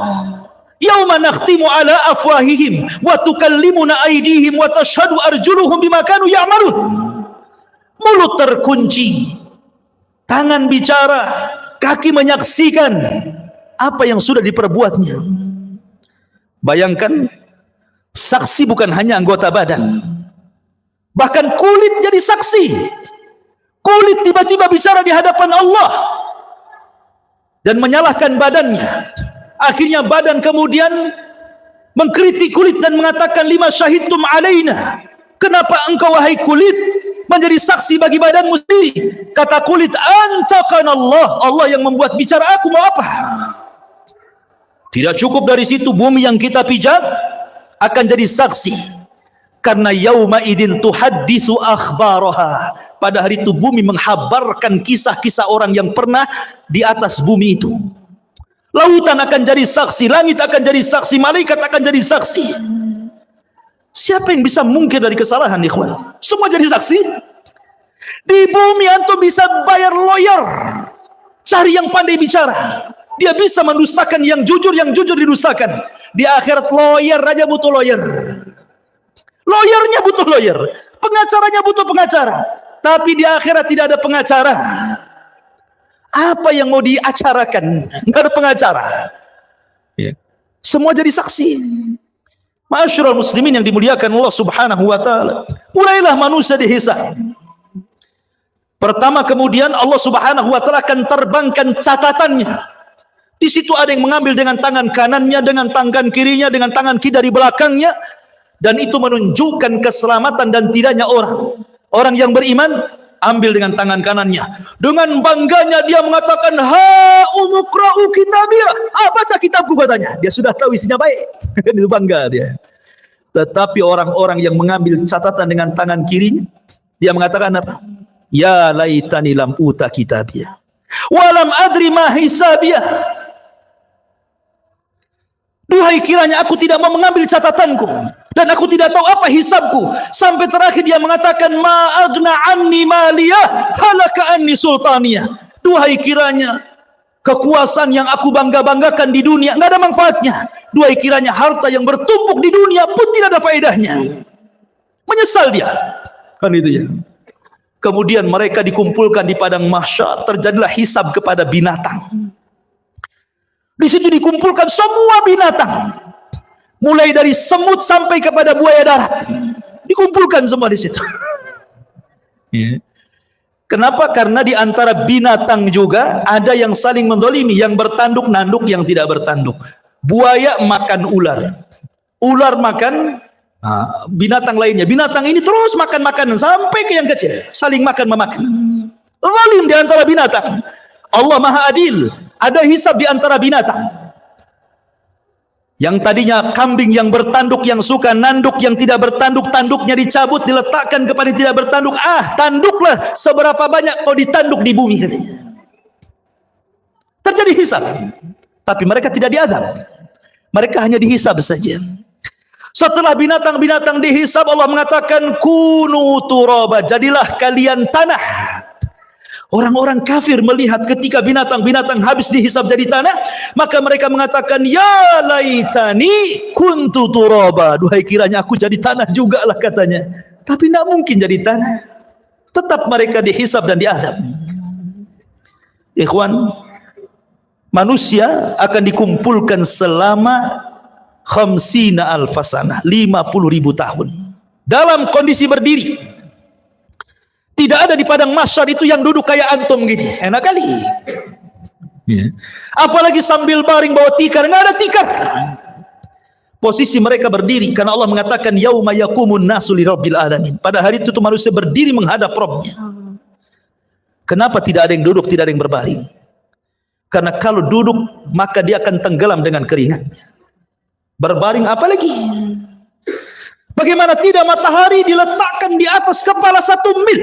Yauma nakhtimu ala afwahihim wa tukallimuna aydihim wa tashhadu arjuluhum bima kanu ya'malun. Mulut terkunci, tangan bicara, kaki menyaksikan apa yang sudah diperbuatnya. Bayangkan, saksi bukan hanya anggota badan, bahkan kulit jadi saksi. Kulit tiba-tiba bicara di hadapan Allah dan menyalahkan badannya. Akhirnya badan kemudian mengkritik kulit dan mengatakan, lima syahidtum alaina, kenapa engkau wahai kulit menjadi saksi bagi badanmu sendiri? Kata kulit, antaqana Allah, Allah yang membuat bicara, aku mau apa? Tidak cukup dari situ, bumi yang kita pijat akan jadi saksi. Karena yauma idin tuhadditsu akhbaraha, pada hari itu bumi menghabarkan kisah-kisah orang yang pernah di atas bumi itu. Lautan akan jadi saksi, langit akan jadi saksi, malaikat akan jadi saksi. Siapa yang bisa mungkir dari kesalahan, ikhwan? Semua jadi saksi. Di bumi antum bisa bayar lawyer, cari yang pandai bicara. Dia bisa mendustakan yang jujur didustakan. Di akhirat lawyer aja butuh lawyer. Lawyernya butuh lawyer, pengacaranya butuh pengacara. Tapi di akhirat tidak ada pengacara. Apa yang mau diacarakan? Enggak ada pengacara. Ya. Semua jadi saksi. Ma'asyiral muslimin yang dimuliakan Allah Subhanahu wa taala. Mulailah manusia dihisab. Pertama kemudian Allah Subhanahu wa taala akan terbangkan catatannya. Di situ ada yang mengambil dengan tangan kanannya, dengan tangan kirinya, dengan tangan kiri dari belakangnya, dan itu menunjukkan keselamatan dan tidaknya orang. Orang yang beriman ambil dengan tangan kanannya. Dengan bangganya dia mengatakan, ha umukra'u kitabiyah. Baca kitabku, katanya. Dia sudah tahu isinya baik. Itu bangga dia. Tetapi orang-orang yang mengambil catatan dengan tangan kirinya, dia mengatakan apa? Ya laitani lam uta kitabiyah walam adri ma hisabiyah. Duhai kiranya aku tidak mau mengambil catatanku dan aku tidak tahu apa hisabku. Sampai terakhir dia mengatakan ma agna anni maliyah halaka anni sultaniyah. Duhai kiranya kekuasaan yang aku bangga-banggakan di dunia enggak ada manfaatnya. Duhai kiranya harta yang bertumpuk di dunia pun tidak ada faedahnya. Menyesal dia. Kan itu ya. Kemudian mereka dikumpulkan di padang mahsyar, terjadilah hisab kepada binatang. Di situ dikumpulkan semua binatang, mulai dari semut sampai kepada buaya darat, dikumpulkan semua di situ. Kenapa? Karena di antara binatang juga ada yang saling mendolimi, yang bertanduk nanduk, yang tidak bertanduk. Buaya makan ular, ular makan binatang lainnya. Binatang ini terus makan makanan sampai ke yang kecil, saling makan memakan. Zalim di antara binatang. Allah Maha Adil. Ada hisab di antara binatang. Yang tadinya kambing yang bertanduk, yang suka nanduk, yang tidak bertanduk, tanduknya dicabut, diletakkan kepada yang tidak bertanduk. Tanduklah seberapa banyak kau ditanduk di bumi, katanya. Terjadi hisab. Tapi mereka tidak diadab. Mereka hanya dihisab saja. Setelah binatang-binatang dihisab, Allah mengatakan kunu turaba, jadilah kalian tanah. Orang-orang kafir melihat ketika binatang-binatang habis dihisab jadi tanah, maka mereka mengatakan ya laitani kuntu turaba. Duhai kiranya aku jadi tanah juga lah, katanya. Tapi tidak mungkin jadi tanah. Tetap mereka dihisab dan diazab. Ikhwan, manusia akan dikumpulkan selama 50 alfasana, 50.000 tahun dalam kondisi berdiri. Tidak ada di padang mahsyar itu yang duduk kayak antum gini. Enak kali. Apalagi sambil baring bawa tikar, enggak ada tikar. Posisi mereka berdiri karena Allah mengatakan yauma yaqumun nasu lirabbil alamin. Pada hari itu manusia berdiri menghadap Rabbnya. Kenapa tidak ada yang duduk, tidak ada yang berbaring? Karena kalau duduk maka dia akan tenggelam dengan keringatnya. Berbaring apalagi? Bagaimana tidak matahari diletakkan di atas kepala 1 mil.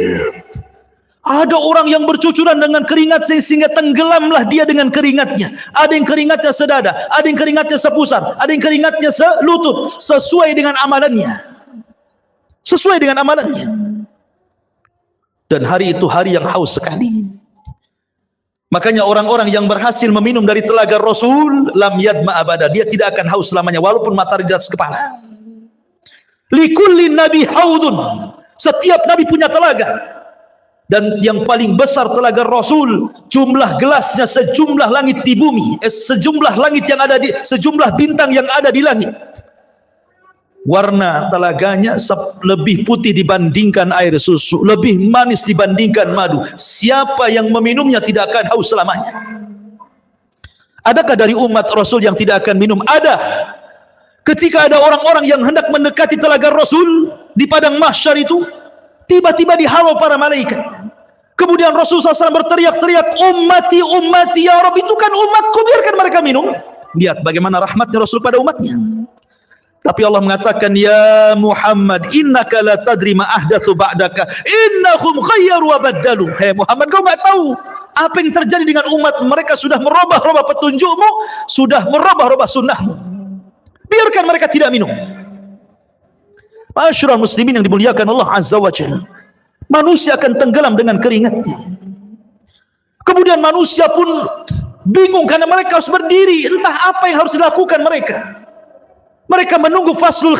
Ada orang yang bercucuran dengan keringat sehingga tenggelamlah dia dengan keringatnya. Ada yang keringatnya sedada, ada yang keringatnya sepusar, ada yang keringatnya selutut, sesuai dengan amalannya. Sesuai dengan amalannya. Dan hari itu hari yang haus sekali. Makanya orang-orang yang berhasil meminum dari telaga Rasul lam yadma abada, dia tidak akan haus selamanya walaupun matahari di atas kepala. Likulli nabi haudun, setiap nabi punya telaga, dan yang paling besar telaga Rasul, jumlah gelasnya sejumlah langit di bumi, sejumlah langit yang ada di, sejumlah bintang yang ada di langit. Warna telaganya lebih putih dibandingkan air susu, lebih manis dibandingkan madu. Siapa yang meminumnya tidak akan haus selamanya. Adakah dari umat Rasul yang tidak akan minum? Ada. Ketika ada orang-orang yang hendak mendekati telaga Rasul di padang mahsyar itu, tiba-tiba dihalau para malaikat. Kemudian Rasulullah SAW berteriak-teriak, ummati, ummati, ya Rabbi, itu kan umatku, biarkan mereka minum. Lihat bagaimana rahmatnya Rasul pada umatnya. Tapi Allah mengatakan, ya Muhammad, innaka la tadri ma ahdatsu ba'daka, innahum khayyaru wa baddalu. Hei Muhammad, kau enggak tahu apa yang terjadi dengan umat mereka, sudah merubah-rubah petunjukmu, sudah merubah-rubah sunnahmu. Biarkan mereka tidak minum. Ma'asyiral muslimin yang dimuliakan Allah Azza wa Jalla, manusia akan tenggelam dengan keringatnya. Kemudian manusia pun bingung karena mereka harus berdiri, entah apa yang harus dilakukan mereka. Mereka menunggu faslul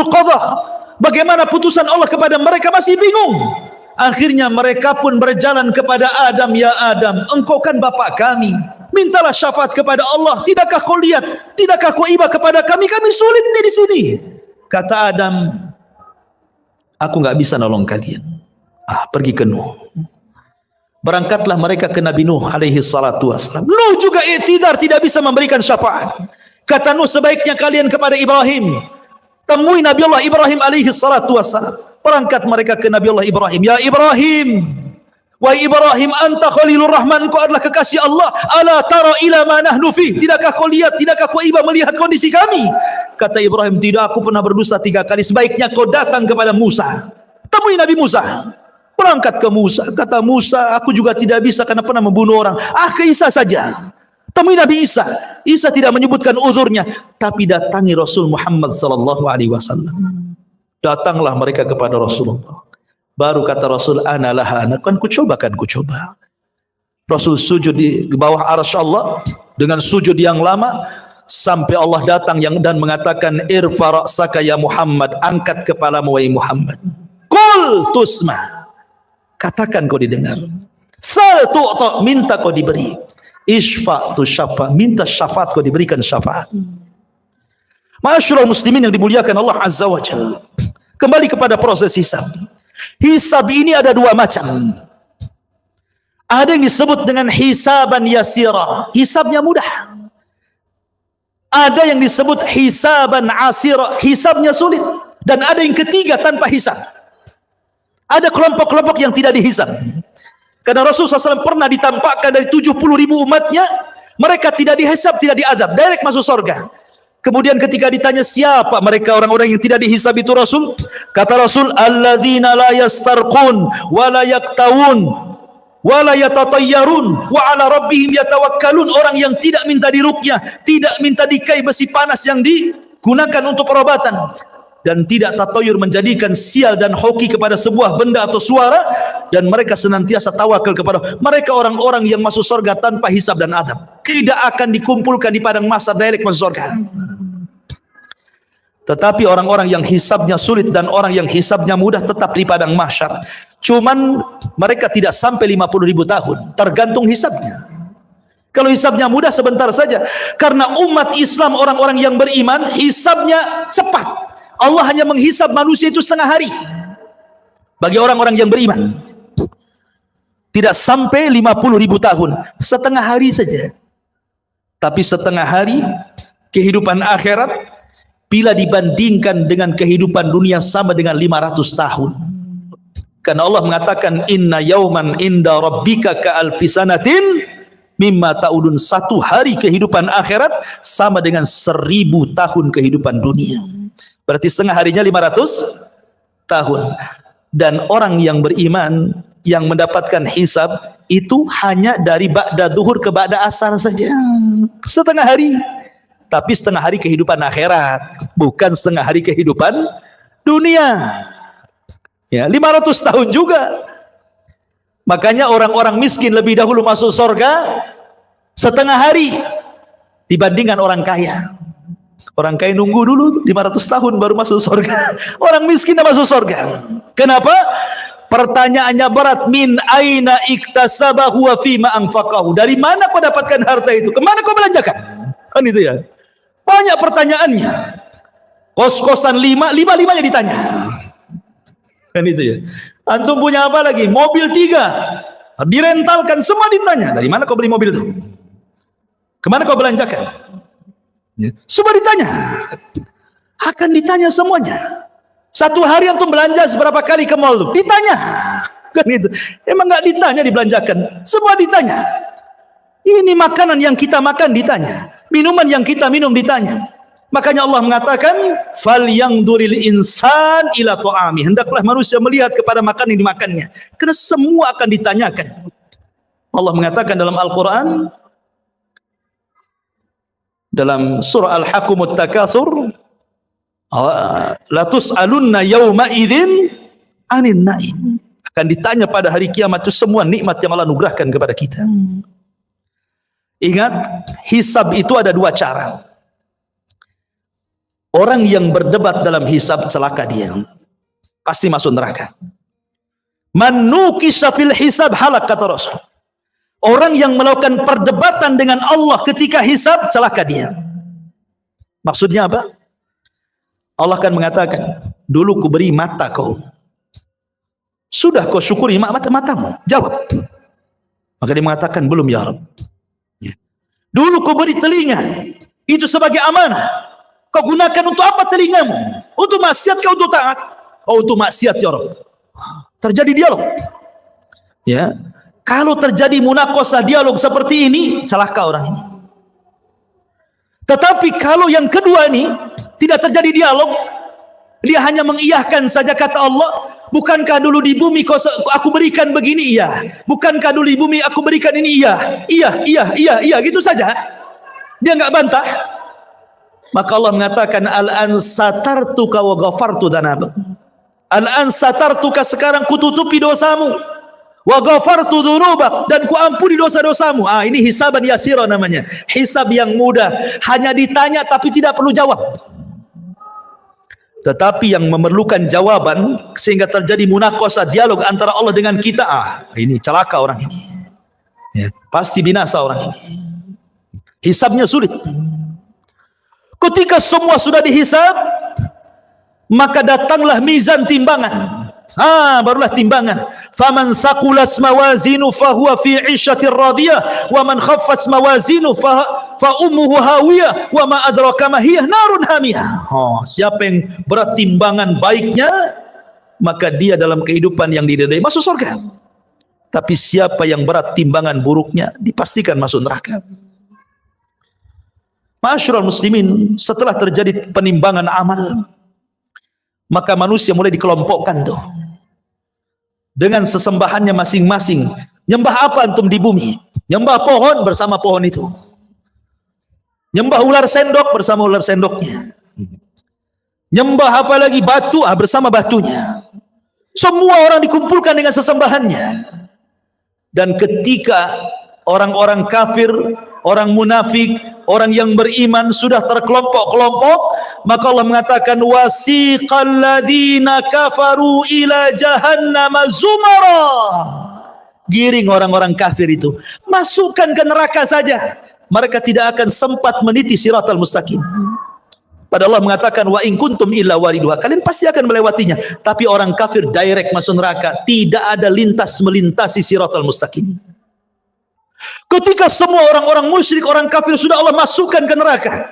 qadha, bagaimana putusan Allah kepada mereka, masih bingung. Akhirnya mereka pun berjalan kepada Adam, ya Adam, engkau kan bapak kami, mintalah syafaat kepada Allah. Tidakkah kau lihat, tidakkah kau iba kepada kami sulit nih di sini. Kata Adam, aku nggak bisa nolong kalian. Pergi ke Nuh. Berangkatlah mereka ke Nabi Nuh alaihi salatu wassalam. Nuh juga i'tidar, tidak bisa memberikan syafaat. Kata Nuh, sebaiknya kalian kepada Ibrahim, temui Nabi Allah Ibrahim alaihi salatu wassalam. Berangkat mereka ke Nabi Allah Ibrahim. Ya Ibrahim, wahai Ibrahim, anta Khalilur Rahman, kau adalah kekasih Allah. Ala tara ila ma nahnu fi. Tidakkah kau lihat, tidakkah kau iba melihat kondisi kami? Kata Ibrahim, tidak, aku pernah berdosa 3 kali. Sebaiknya kau datang kepada Musa. Temui Nabi Musa. Berangkat ke Musa. Kata Musa, aku juga tidak bisa karena pernah membunuh orang. Ke Isa saja. Temui Nabi Isa. Isa tidak menyebutkan uzurnya, tapi datangi Rasul Muhammad sallallahu alaihi wasallam. Datanglah mereka kepada Rasulullah. Baru kata Rasul, ana laha, kan ku coba. Rasul sujud di bawah arsy Allah dengan sujud yang lama sampai Allah datang dan mengatakan, irfa ra'saka ya Muhammad, angkat kepalamu wahai Muhammad. Qul tusma, katakan kau didengar. Sal tu'ta, minta kau diberi. Isfa tu syafa, minta syafaat kau diberikan syafaat. Ma'asyiral muslimin yang dimuliakan Allah Azza wa Jalla. Kembali kepada proses hisab. Hisab ini ada 2 macam. Ada yang disebut dengan hisaban yasira, hisabnya mudah. Ada yang disebut hisaban asira, hisabnya sulit. Dan ada yang ketiga tanpa hisab. Ada kelompok-kelompok yang tidak dihisab. Karena Rasulullah SAW pernah ditampakkan dari 70.000 umatnya, mereka tidak dihisab, tidak diazab, direct masuk surga. Kemudian ketika ditanya siapa mereka orang-orang yang tidak dihisab itu Rasul, kata Rasul, alladzina la yastarqun wa la yaktawun wa la yatatayyarun wa ala rabbihim yatawakkalun. Orang yang tidak minta diruqyah, tidak minta dikai besi panas yang digunakan untuk perobatan, dan tidak tatayur menjadikan sial dan hoki kepada sebuah benda atau suara, dan mereka senantiasa tawakal kepada mereka. Orang-orang yang masuk surga tanpa hisab dan adab, tidak akan dikumpulkan di padang mahsyar, direct masuk surga. Tetapi orang-orang yang hisabnya sulit dan orang yang hisabnya mudah tetap di padang mahsyar. Cuman mereka tidak sampai 50.000 tahun, tergantung hisabnya. Kalau hisabnya mudah sebentar saja, karena umat Islam, orang-orang yang beriman, hisabnya cepat. Allah hanya menghisab manusia itu setengah hari. Bagi orang-orang yang beriman, tidak sampai 50.000 tahun, setengah hari saja. Tapi setengah hari kehidupan akhirat, bila dibandingkan dengan kehidupan dunia, sama dengan 500 tahun. Karena Allah mengatakan, inna yauman inda rabbika ka'alfi sanatin mimma ta'udun. 1 hari kehidupan akhirat sama dengan 1000 tahun kehidupan dunia. Berarti setengah harinya 500 tahun. Dan orang yang beriman yang mendapatkan hisab itu hanya dari ba'da zuhur ke ba'da asar saja, setengah hari. Tapi setengah hari kehidupan akhirat, bukan setengah hari kehidupan dunia. Ya, 500 tahun juga. Makanya orang-orang miskin lebih dahulu masuk surga setengah hari dibandingkan orang kaya. Orang kaya nunggu dulu 500 tahun baru masuk surga. Orang miskin masuk surga. Kenapa? Pertanyaannya berat. Min aina iktasabahu wa fima anfaqahu. Dari mana kau dapatkan harta itu? Kemana kau belanjakan? Kan itu ya. Banyak pertanyaannya. Kos-kosan 5-5-nya ditanya. Kan itu ya. Antum punya apa lagi? Mobil 3. Direntalkan, semua ditanya. Dari mana kau beli mobil itu? Kemana kau belanjakan? Semua ditanya. Akan ditanya semuanya. 1 hari antum belanja seberapa kali ke mall itu? Ditanya. Kan itu. Emang nggak ditanya dibelanjakan? Semua ditanya. Ini makanan yang kita makan ditanya. Minuman yang kita minum ditanya. Makanya Allah mengatakan, falyangduril insan ila ta'ami. Hendaklah manusia melihat kepada makanan yang dimakannya. Karena semua akan ditanyakan. Allah mengatakan dalam Al-Quran, dalam surah Al-Hakumut Takatsur, la tus'alunna yawma idzin 'anil na'im. Akan ditanya pada hari kiamat itu semua nikmat yang Allah anugerahkan kepada kita. Ingat, hisab itu ada 2 cara. Orang yang berdebat dalam hisab celaka dia, pasti masuk neraka. Man nukisha fil hisab halak, kata Rasul. Orang yang melakukan perdebatan dengan Allah ketika hisab, celaka dia. Maksudnya apa? Allah akan mengatakan, dulu ku beri mata kau, sudah kau syukuri matamu? Jawab. Maka dia mengatakan, belum ya Rabb. Dulu kau beri telinga, itu sebagai amanah. Kau gunakan untuk apa telingamu? Untuk maksiat kau untuk taat? Oh, untuk maksiat ya Rabb. Terjadi dialog. Ya. Kalau terjadi munaqashah dialog seperti ini, celaka orang ini. Tetapi kalau yang kedua ini tidak terjadi dialog, dia hanya mengiyahkan saja kata Allah, bukankah dulu di bumi aku berikan begini? Iya. Bukankah dulu di bumi aku berikan ini? Iya. Iya, gitu saja. Dia enggak bantah. Maka Allah mengatakan al-an satartuka wa ghafartu dzanabak. Al-an satartuka, sekarang kututupi dosamu. Wa ghafartu dzunubak, dan ku ampuni dosa-dosamu. Ini hisaban yasira namanya. Hisab yang mudah, hanya ditanya tapi tidak perlu jawab. Tetapi yang memerlukan jawaban sehingga terjadi munaqashah dialog antara Allah dengan kita, ini celaka orang ini. Ya, pasti binasa orang ini. Hisabnya sulit. Ketika semua sudah dihisab, maka datanglah mizan timbangan. Barulah timbangan. Faman thaqulat mawazinu fahuwa fi 'ishatir radiyah wa man khaffat mawazinu fa ummuhu hawiyah wa ma adraka ma hiya narun hamiyah. Siapa yang berat timbangan baiknya, maka dia dalam kehidupan yang diridai masuk surga. Tapi siapa yang berat timbangan buruknya, dipastikan masuk neraka. Ma'asyiral muslimin, setelah terjadi penimbangan amal, maka manusia mulai dikelompokkan tuh dengan sesembahannya masing-masing. Nyembah apa antum di bumi? Nyembah pohon, bersama pohon itu. Nyembah ular sendok, bersama ular sendoknya. Nyembah apa lagi? Batu, bersama batunya. Semua orang dikumpulkan dengan sesembahannya. Dan ketika orang-orang kafir, orang munafik, orang yang beriman sudah terkelompok-kelompok, maka Allah mengatakan wasiqal ladzina kafaru ila jahannam zumara. Giring orang-orang kafir itu, masukkan ke neraka saja. Mereka tidak akan sempat meniti siratal mustaqim. Padahal Allah mengatakan wa in kuntum illa wariduha, kalian pasti akan melewatinya. Tapi orang kafir direct masuk neraka, tidak ada lintas melintasi siratal mustaqim. Ketika semua orang-orang musyrik, orang kafir sudah Allah masukkan ke neraka,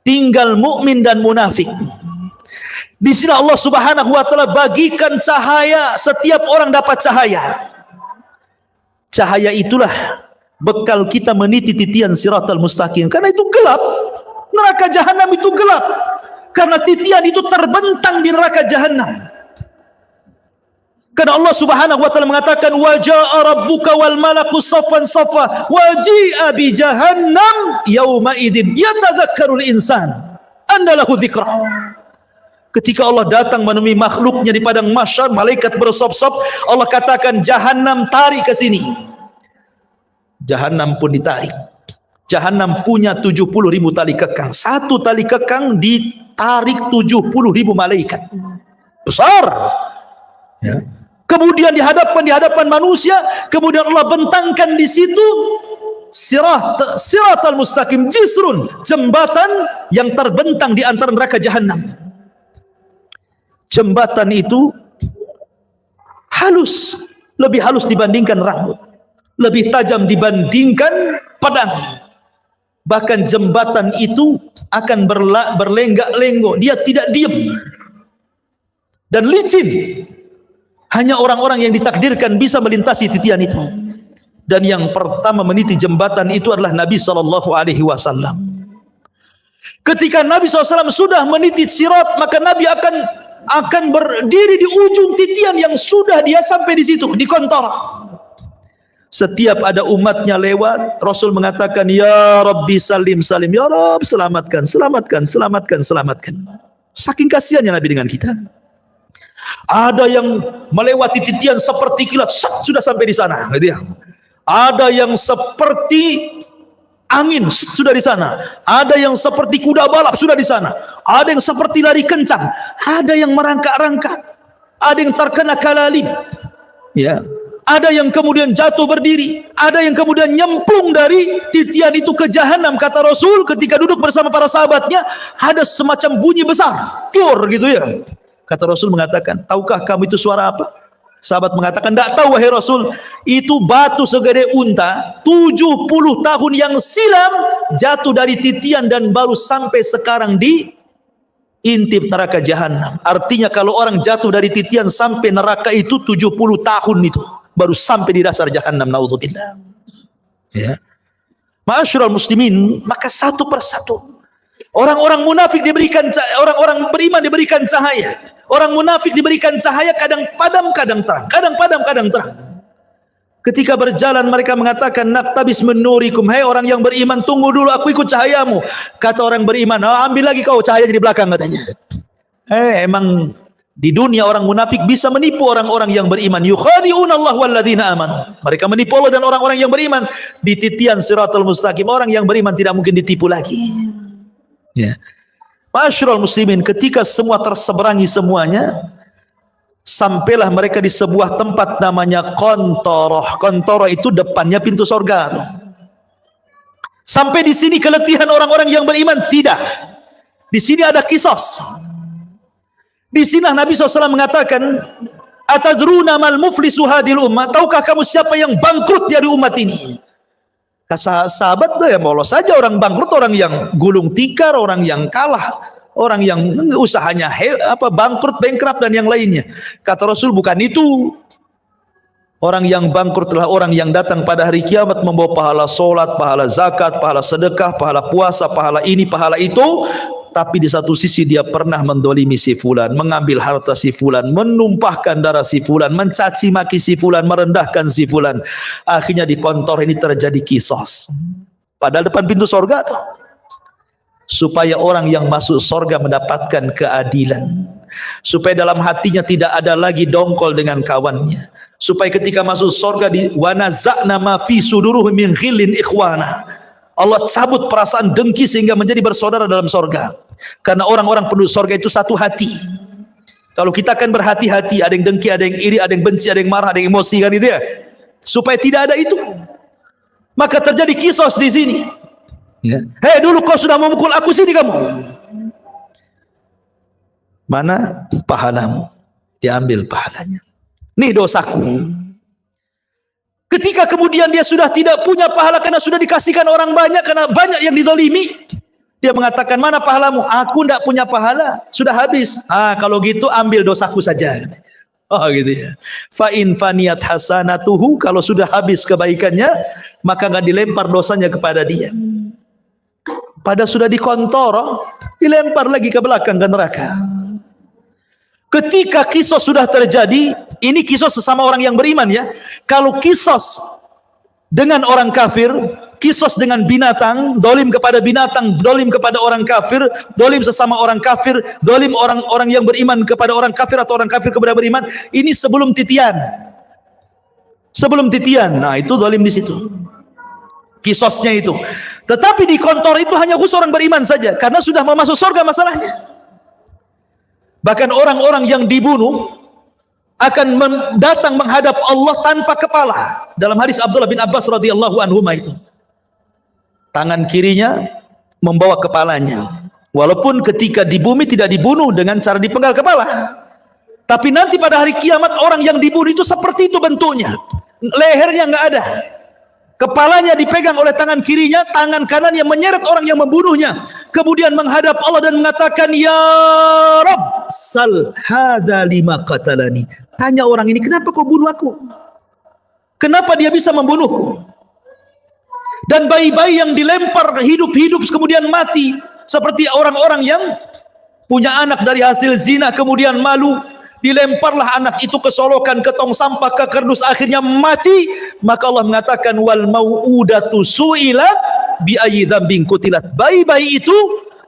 tinggal mukmin dan munafik. Di sini Allah Subhanahu wa taala bagikan cahaya, setiap orang dapat cahaya. Cahaya itulah bekal kita meniti titian siratal mustaqim, karena itu gelap. Neraka jahanam itu gelap karena titian itu terbentang di neraka jahanam. Karena Allah Subhanahu wa taala mengatakan wa jaa rabbuka wal malaku saffan saffa wa ji'a bi jahannam yauma idzin yatadzakkarul insan andalahu dzikra. Ketika Allah datang menemui makhluknya di padang mahsyar, malaikat bersop-sop, Allah katakan jahanam tarik ke sini. Jahanam pun ditarik. Jahanam punya 70.000 tali kekang. Satu tali kekang ditarik 70.000 malaikat. Besar. Ya. Kemudian di hadapan manusia, kemudian Allah bentangkan di situ siratal mustaqim, jisrun, jembatan yang terbentang di antara neraka jahanam. Jembatan itu halus, lebih halus dibandingkan rambut, lebih tajam dibandingkan pedang. Bahkan jembatan itu akan berlenggak-lenggok, dia tidak diam dan licin. Hanya orang-orang yang ditakdirkan bisa melintasi titian itu. Dan yang pertama meniti jembatan itu adalah Nabi SAW. Ketika Nabi SAW sudah meniti sirat, maka Nabi akan berdiri di ujung titian yang sudah dia sampai di situ, di kontara. Setiap ada umatnya lewat, Rasul mengatakan, ya Rabbi salim salim, ya Rabb selamatkan, selamatkan, selamatkan, selamatkan. Saking kasihannya Nabi dengan kita. Ada yang melewati titian seperti kilat, sudah sampai di sana, gitu ya. Ada yang seperti angin, sudah di sana. Ada yang seperti kuda balap, sudah di sana. Ada yang seperti lari kencang. Ada yang merangkak-rangkak. Ada yang terkena kalalib. Ya. Ada yang kemudian jatuh berdiri, ada yang kemudian nyemplung dari titian itu ke jahanam. Kata Rasul ketika duduk bersama para sahabatnya, ada semacam bunyi besar, cur gitu ya. Kata Rasul mengatakan, tahukah kamu itu suara apa? Sahabat mengatakan, tidak tahu wahai Rasul. Itu batu segede unta, 70 tahun yang silam jatuh dari titian dan baru sampai sekarang intip neraka jahanam. Artinya kalau orang jatuh dari titian sampai neraka itu 70 tahun itu baru sampai di dasar jahanam, naudzubillah. Ya. Ma'asyiral muslimin, maka satu persatu orang-orang munafik diberikan, orang-orang beriman diberikan cahaya. Orang munafik diberikan cahaya kadang padam kadang terang, kadang padam kadang terang. Ketika berjalan mereka mengatakan, naktabis min nurikum, hai orang yang beriman, tunggu dulu aku ikut cahayamu. Kata orang beriman, ambil lagi kau cahaya di belakang, katanya. Emang di dunia orang munafik bisa menipu orang-orang yang beriman. Yukhadi'una Allah walladzina amanu. Mereka menipu Allah dan orang-orang yang beriman. Di titian siratal mustaqim, orang yang beriman tidak mungkin ditipu lagi. Ya. Ma'asyiral muslimin, ketika semua terseberangi semuanya, sampailah mereka di sebuah tempat namanya Qantoroh. Qantoroh itu depannya pintu sorga. Sampai di sini keletihan orang-orang yang beriman? Tidak. Di sini ada kisos. Di sini Nabi SAW mengatakan, atadruna mal muflisu hadil ummah, tahukah kamu siapa yang bangkrut dari umat ini? Kata sahabat, ya molos saja orang bangkrut, orang yang gulung tikar, orang yang kalah, orang yang usahanya bangkrut, bankrupt dan yang lainnya. Kata Rasul, bukan itu. Orang yang bangkrut adalah orang yang datang pada hari kiamat membawa pahala solat, pahala zakat, pahala sedekah, pahala puasa, pahala ini, pahala itu. Tapi di satu sisi dia pernah mendolimi si fulan, mengambil harta si fulan, menumpahkan darah si fulan, mencaci maki si fulan, merendahkan si fulan. Akhirnya di kantor ini terjadi kisos. Padahal depan pintu sorga tuh. Supaya orang yang masuk sorga mendapatkan keadilan. Supaya dalam hatinya tidak ada lagi dongkol dengan kawannya. Supaya ketika masuk sorga di wanaza'na ma fi suduruhum min ghillin ikhwana. Allah cabut perasaan dengki sehingga menjadi bersaudara dalam sorga. Karena orang-orang penduduk sorga itu satu hati. Kalau kita akan berhati-hati, ada yang dengki, ada yang iri, ada yang benci, ada yang marah, ada yang emosi, kan itu ya. Supaya tidak ada itu, maka terjadi kisos di sini. Ya. Hei, dulu kau sudah memukul aku, sini kamu. Mana pahalamu? Diambil pahalanya. Nih dosaku. Ketika kemudian dia sudah tidak punya pahala karena sudah dikasihkan orang banyak, karena banyak yang didolimi, dia mengatakan, mana pahalamu? Aku tidak punya pahala, sudah habis. Kalau gitu ambil dosaku saja. Oh gitu ya. Fa in faniyat hasanatuhu, kalau sudah habis kebaikannya, maka nggak dilempar dosanya kepada dia. Pada sudah dikontor, dilempar lagi ke belakang ke neraka. Ketika kisos sudah terjadi, ini kisos sesama orang yang beriman ya. Kalau kisos dengan orang kafir, kisos dengan binatang, dolim kepada binatang, dolim kepada orang kafir, dolim sesama orang kafir, dolim orang-orang yang beriman kepada orang kafir atau orang kafir kepada beriman, ini sebelum titian. Sebelum titian, nah itu dolim di situ. Kisosnya itu. Tetapi di kantor itu hanya khusus orang beriman saja, karena sudah mau masuk surga masalahnya. Bahkan orang-orang yang dibunuh akan datang menghadap Allah tanpa kepala. Dalam hadis Abdullah bin Abbas radhiyallahu anhu itu, tangan kirinya membawa kepalanya. Walaupun ketika di bumi tidak dibunuh dengan cara dipenggal kepala, tapi nanti pada hari kiamat orang yang dibunuh itu seperti itu bentuknya. Lehernya nggak ada, kepalanya dipegang oleh tangan kirinya, tangan kanannya menyeret orang yang membunuhnya, kemudian menghadap Allah dan mengatakan, ya Rabb, sal hada lima qatalani. Tanya orang ini, kenapa kau bunuh aku? Kenapa dia bisa membunuhku? Dan bayi-bayi yang dilempar hidup-hidup kemudian mati, seperti orang-orang yang punya anak dari hasil zina kemudian malu, dilemparlah anak itu ke solokan, ke tong sampah, ke kardus, akhirnya mati. Maka Allah mengatakan, wal mau'udatu su'ilat bi ayyi dzambin qutilat. Bayi-bayi itu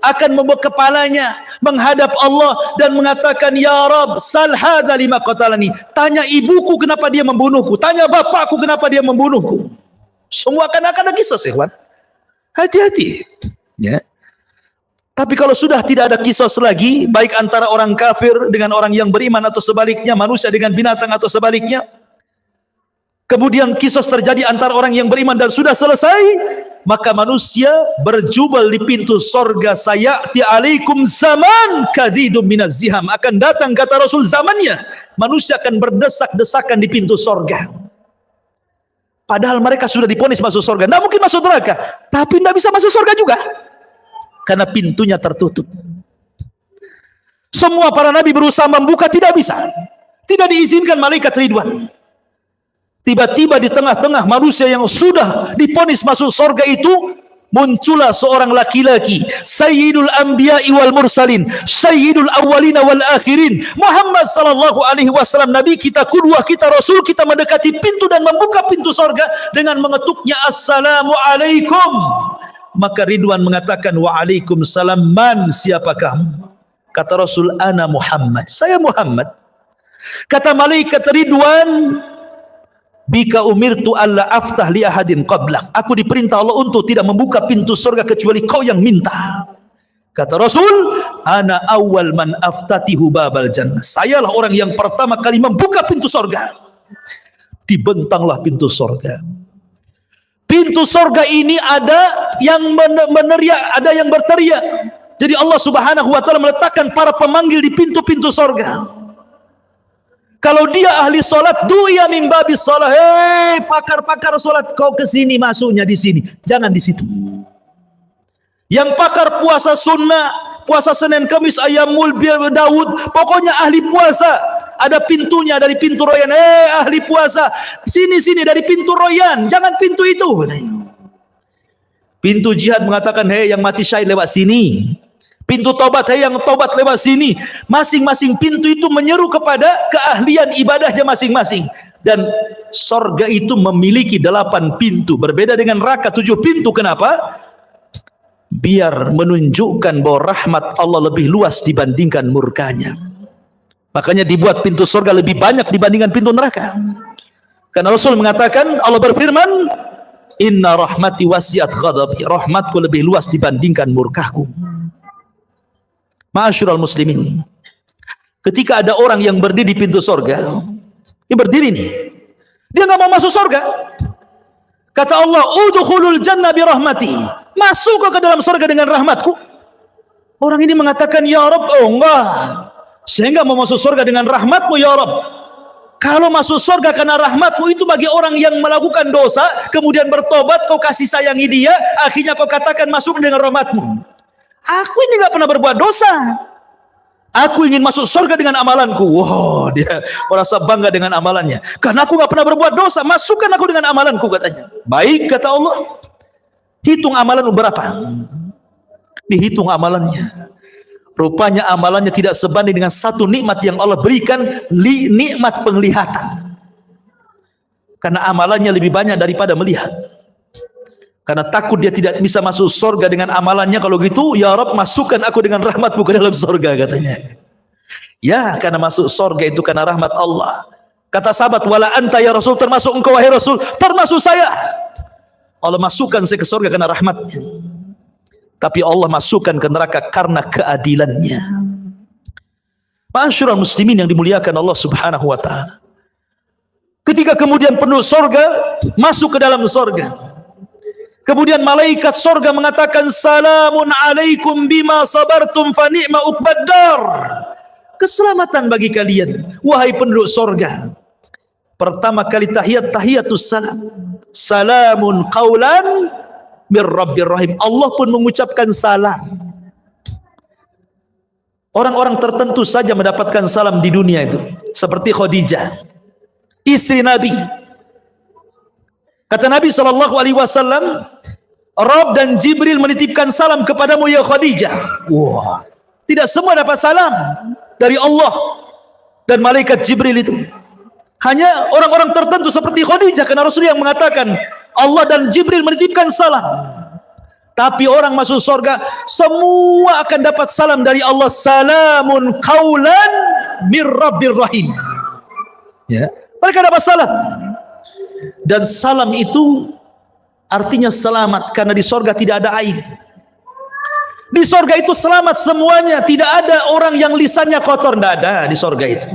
akan membawa kepalanya menghadap Allah dan mengatakan, ya Rabb, sal hadza lima qatalani. Tanya ibuku kenapa dia membunuhku, tanya bapakku kenapa dia membunuhku. Semua akan ada kisah, ikhwan. Hati-hati ya. Tapi kalau sudah tidak ada kisos lagi, baik antara orang kafir dengan orang yang beriman atau sebaliknya, manusia dengan binatang atau sebaliknya, kemudian kisos terjadi antara orang yang beriman dan sudah selesai, maka manusia berjubel di pintu sorga. Sayati alaikum zaman kadidum minaz ziham. Akan datang, kata Rasul, zamannya manusia akan berdesak-desakan di pintu sorga. Padahal mereka sudah diponis masuk sorga, tidak mungkin masuk neraka, tapi tidak bisa masuk sorga juga karena pintunya tertutup. Semua para nabi berusaha membuka, tidak bisa. Tidak diizinkan malaikat Ridwan. Tiba-tiba di tengah-tengah manusia yang sudah diponis masuk surga itu, muncullah seorang laki-laki, Sayyidul Anbiya'i wal Mursalin, Sayyidul Awwalina wal Akhirin, Muhammad sallallahu alaihi wasallam, Nabi kita, qudwah kita, Rasul kita, mendekati pintu dan membuka pintu surga dengan mengetuknya, Assalamu alaikum. Maka Ridwan mengatakan, Waalaikumsalam. Man, siapa kamu? Kata Rasul, ana Muhammad, saya Muhammad. Kata malaikat Ridwan, bika umirtu alla aftah li ahadin qablak. Aku diperintah Allah untuk tidak membuka pintu surga kecuali kau yang minta. Kata Rasul, ana awal man aftatihu babal jannah. Sayalah orang yang pertama kali membuka pintu surga. Dibentanglah pintu surga. Pintu surga ini ada yang meneriak, ada yang berteriak. Jadi Allah Subhanahu wa taala meletakkan para pemanggil di pintu-pintu surga. Kalau dia ahli solat, duya min babis solat. Hei, pakar-pakar solat, kau ke sini, masuknya di sini, jangan di situ. Yang pakar puasa sunnah, puasa Senin Kamis, Ayyamul Daud, pokoknya ahli puasa, ada pintunya dari pintu royan. Hei, ahli puasa, sini dari pintu royan, jangan pintu itu. Pintu jihad mengatakan, hei yang mati syahid lewat sini. Pintu tobat, yang tobat lewat sini. Masing-masing pintu itu menyeru kepada keahlian ibadahnya masing-masing. Dan sorga itu memiliki 8 pintu. Berbeda dengan neraka 7 pintu. Kenapa? Biar menunjukkan bahwa rahmat Allah lebih luas dibandingkan murkanya. Makanya dibuat pintu sorga lebih banyak dibandingkan pintu neraka. Karena Rasul mengatakan, Allah berfirman, Inna rahmati wasiat ghadabi. Rahmatku lebih luas dibandingkan murkahku. Ma'asyiral muslimin, ketika ada orang yang berdiri di pintu surga, dia berdiri nih, dia nggak mau masuk surga. Kata Allah, udkhulul jannah bi rahmati, masuk ke dalam surga dengan rahmatku. Orang ini mengatakan, ya Rabb, oh enggak, saya nggak mau masuk surga dengan rahmatmu ya Rabb. Kalau masuk surga karena rahmatmu itu bagi orang yang melakukan dosa kemudian bertobat, kau kasih sayangi dia, akhirnya kau katakan masuk dengan rahmatmu. Aku ini nggak pernah berbuat dosa. Aku ingin masuk surga dengan amalanku. Wow, dia merasa bangga dengan amalannya. Karena aku nggak pernah berbuat dosa, masukkan aku dengan amalanku, katanya. Baik, kata Allah. Hitung amalan berapa? Dihitung amalannya. Rupanya amalannya tidak sebanding dengan satu nikmat yang Allah berikan, nikmat penglihatan. Karena amalannya lebih banyak daripada melihat. Karena takut dia tidak bisa masuk surga dengan amalannya. Kalau gitu, ya Rabb, masukkan aku dengan rahmatmu ke dalam surga, katanya. Ya, karena masuk surga itu karena rahmat Allah. Kata sahabat, wala anta ya Rasul, termasuk engkau wahai Rasul, termasuk saya. Allah masukkan saya ke surga karena rahmatnya. Tapi Allah masukkan ke neraka karena keadilannya. Ma'asyiral muslimin yang dimuliakan Allah Subhanahu wa taala. Ketika kemudian penduduk surga masuk ke dalam surga, kemudian malaikat surga mengatakan, salamun alaikum bima sabartum fa ni'ma uqbaddar. Keselamatan bagi kalian wahai penduduk surga. Pertama kali tahiyatus salam. Salamun qaulan mir rabbir rahim. Allah pun mengucapkan salam. Orang-orang tertentu saja mendapatkan salam di dunia itu, seperti Khadijah, istri Nabi. Kata Nabi SAW, Rabb dan Jibril menitipkan salam kepadamu ya Khadijah. Wah, tidak semua dapat salam dari Allah dan malaikat Jibril itu. Hanya orang-orang tertentu seperti Khadijah, karena Rasul yang mengatakan Allah dan Jibril menitipkan salam. Tapi orang masuk surga semua akan dapat salam dari Allah. Salamun qaulan mir rabbir rahim. Ya, mereka dapat salam. Dan salam itu artinya selamat, karena di surga tidak ada aib. Di surga itu selamat semuanya, tidak ada orang yang lisannya kotor, tidak ada di surga itu.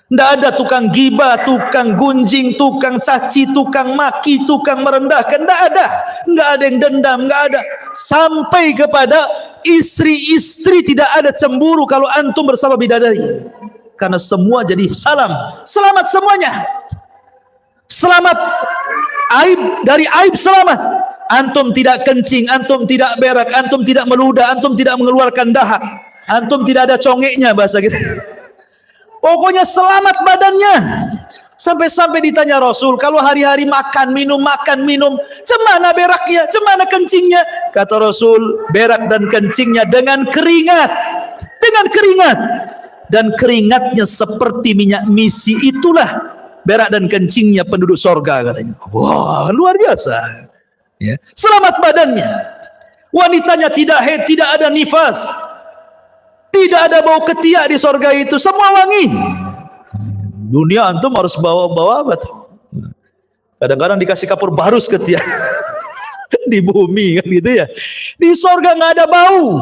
Tidak ada tukang gibah, tukang gunjing, tukang caci, tukang maki, tukang merendahkan, tidak ada. Tidak ada yang dendam, tidak ada. Sampai kepada istri-istri tidak ada cemburu kalau antum bersama bidadari. Karena semua jadi salam, selamat semuanya. Selamat aib, dari aib selamat. Antum tidak kencing, antum tidak berak, antum tidak meludah, antum tidak mengeluarkan dahak. Antum tidak ada congeknya bahasa kita. Pokoknya selamat badannya. Sampai-sampai ditanya Rasul, kalau hari-hari makan minum, cemana beraknya, cemana kencingnya? Kata Rasul, berak dan kencingnya dengan keringat. Dengan keringat. Dan keringatnya seperti minyak misi, itulah berak dan kencingnya penduduk sorga, katanya. Wah, luar biasa. Ya. Selamat badannya. Wanitanya tidak haid, tidak ada nifas. Tidak ada bau ketiak di sorga itu, semua wangi. Dunia antum harus bawa-bawa apa tuh? Kadang-kadang dikasih kapur barus ketiak di bumi kan gitu ya. Di sorga nggak ada bau,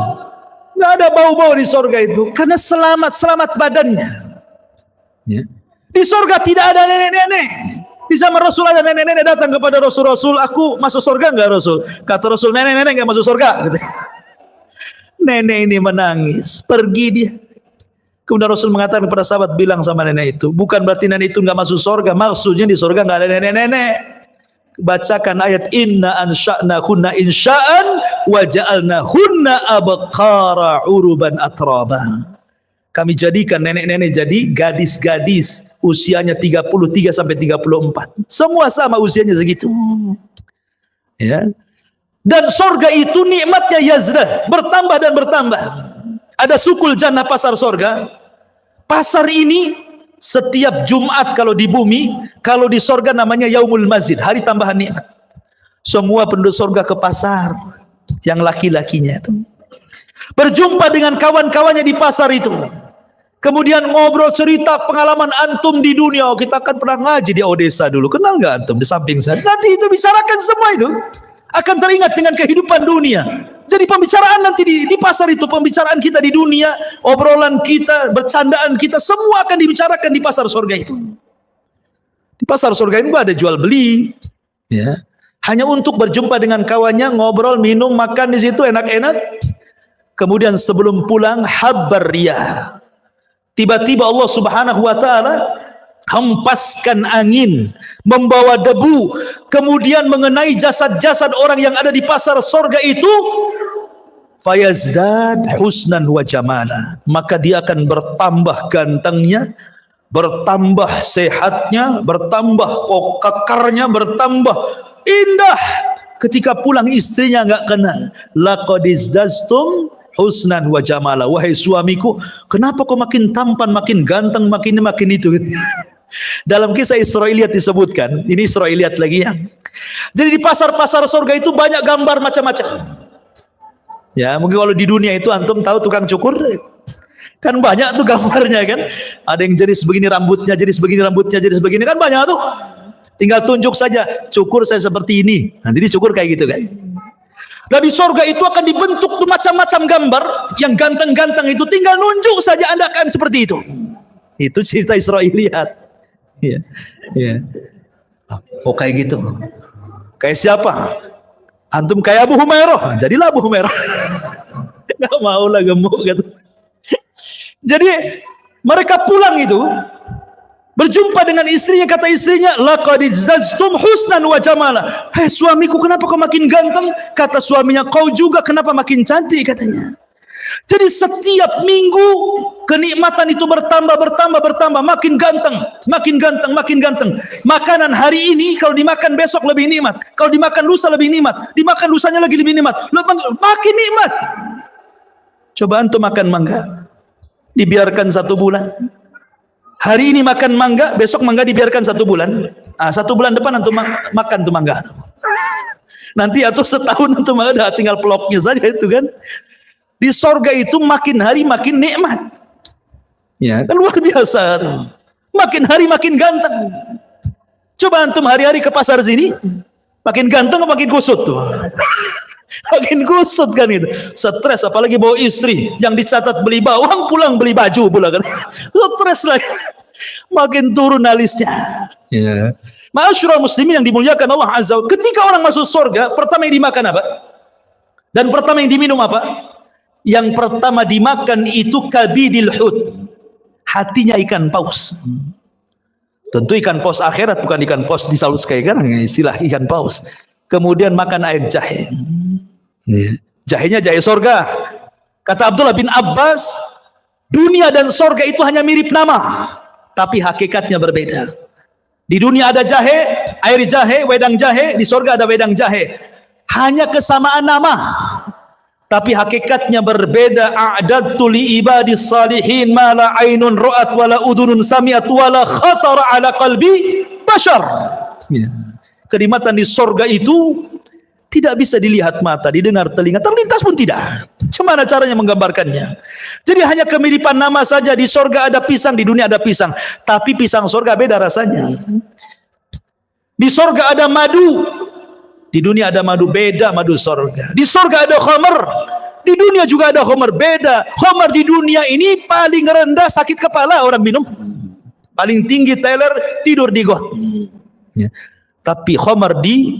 nggak ada bau-bau di sorga itu, karena selamat badannya. Ya. Di sorga tidak ada nenek-nenek. Di zaman Rasul ada nenek-nenek datang kepada Rasul, aku masuk sorga nggak Rasul? Kata Rasul, nenek-nenek nggak masuk sorga. Gitu. Nenek ini menangis, pergi dia. Kemudian Rasul mengatakan kepada sahabat, bilang sama nenek itu, bukan berarti nenek itu nggak masuk sorga, maksudnya di sorga nggak ada nenek-nenek. Bacakan ayat inna ansha'na hunna insha'an wa ja'alna hunna abqara uruban atraba. Kami jadikan nenek-nenek jadi gadis-gadis usianya 33 sampai 34. Semua sama usianya segitu. Ya. Dan sorga itu nikmatnya yazdah, bertambah dan bertambah. Ada sukul jannah, pasar sorga. Pasar ini setiap Jumat kalau di bumi, kalau di sorga namanya yaumul mazid, hari tambahan nikmat. Semua penduduk sorga ke pasar, yang laki-lakinya itu berjumpa dengan kawan-kawannya di pasar itu. Kemudian ngobrol cerita pengalaman antum di dunia. Kita kan pernah ngaji di Odessa dulu, kenal nggak antum di samping sana? Nanti itu bicarakan semua itu. Akan teringat dengan kehidupan dunia. Jadi pembicaraan nanti di pasar itu, pembicaraan kita di dunia, obrolan kita, bercandaan kita, semua akan dibicarakan di pasar surga itu. Di pasar surga itu ada jual beli, ya. Hanya untuk berjumpa dengan kawannya, ngobrol, minum, makan di situ enak-enak. Kemudian sebelum pulang, habar riyah. Tiba-tiba Allah Subhanahu wa taala hempaskan angin, membawa debu, kemudian mengenai jasad-jasad orang yang ada di pasar sorga itu, fayazdad husnan wa jamala, maka dia akan bertambah gantengnya, bertambah sehatnya, bertambah kekarnya, bertambah indah. Ketika pulang istrinya nggak kenal, laqad izdastum husnan wa jamala, wahai suamiku, kenapa kau makin tampan, makin ganteng, makin itu gitu. Dalam kisah Israiliyat disebutkan, ini Israiliyat lagi ya. Jadi di pasar-pasar surga itu banyak gambar macam-macam. Ya, mungkin kalau di dunia itu antum tahu tukang cukur kan banyak tuh gambarnya kan. Ada yang jadi sebegini rambutnya, jadi sebegini rambutnya, jadi sebegini kan banyak tuh. Tinggal tunjuk saja, cukur saya seperti ini. Nanti dicukur kayak gitu kan. Dan di surga itu akan dibentuk tuh macam-macam gambar yang ganteng-ganteng itu, tinggal nunjuk saja Anda akan seperti itu. Itu cerita Israiliyat. Iya, iya. Oh kayak gitu. Kayak siapa? Antum kayak Abu Humairah, jadilah Abu Humairah. Gak mau lah gemuk gitu. Jadi mereka pulang itu berjumpa dengan istrinya, kata istrinya, laqad izdaztum husnan wa jamala. Hei suamiku, kenapa kau makin ganteng? Kata suaminya, kau juga kenapa makin cantik, katanya. Jadi setiap minggu kenikmatan itu bertambah, makin ganteng, makin ganteng. Makanan hari ini kalau dimakan besok lebih nikmat, kalau dimakan lusa lebih nikmat, dimakan lusanya lagi lebih nikmat, makin nikmat. Coba antum makan mangga, dibiarkan 1 bulan. Hari ini makan mangga, besok mangga dibiarkan 1 bulan. 1 bulan depan antum makan tuh mangga. Nanti atau setahun antum ada tinggal peloknya saja itu kan. Di sorga itu makin hari makin nikmat. Ya, kan luar biasa tuh. Makin hari makin ganteng. Coba antum hari-hari ke pasar sini, makin ganteng atau makin kusut tuh? Makin kusut kan itu. Stres, apalagi bawa istri yang dicatat beli bawang, pulang beli baju pula kan. Stres lagi. Makin turun alisnya. Ya. Ma'asyiral muslimin yang dimuliakan Allah Azza wa Jalla, ketika orang masuk surga, pertama yang dimakan apa? Dan pertama yang diminum apa? Yang pertama dimakan itu kabidil hut, hatinya ikan paus. Tentu ikan paus akhirat, bukan ikan paus di Salus kayak kan, istilah ikan paus. Kemudian makan air jahe. Jahenya jahe surga. Kata Abdullah bin Abbas, dunia dan sorga itu hanya mirip nama, tapi hakikatnya berbeda. Di dunia ada jahe, air jahe, wedang jahe. Di sorga ada wedang jahe. Hanya kesamaan nama, tapi hakikatnya berbeda. A'dadtu li ibadis salihin ma la ainun ra'at wa la udhunun sami'at wa la khatara ala qalbi bashar. Kenikmatan di sorga itu tidak bisa dilihat mata, didengar telinga, terlintas pun tidak. Bagaimana caranya menggambarkannya? Jadi hanya kemiripan nama saja. Di sorga ada pisang, di dunia ada pisang. Tapi pisang sorga beda rasanya. Di sorga ada madu, di dunia ada madu, beda madu sorga. Di sorga ada khamar, di dunia juga ada khamar, beda. Khamar di dunia ini paling rendah sakit kepala orang minum, paling tinggi teler tidur di got. Tapi khamar di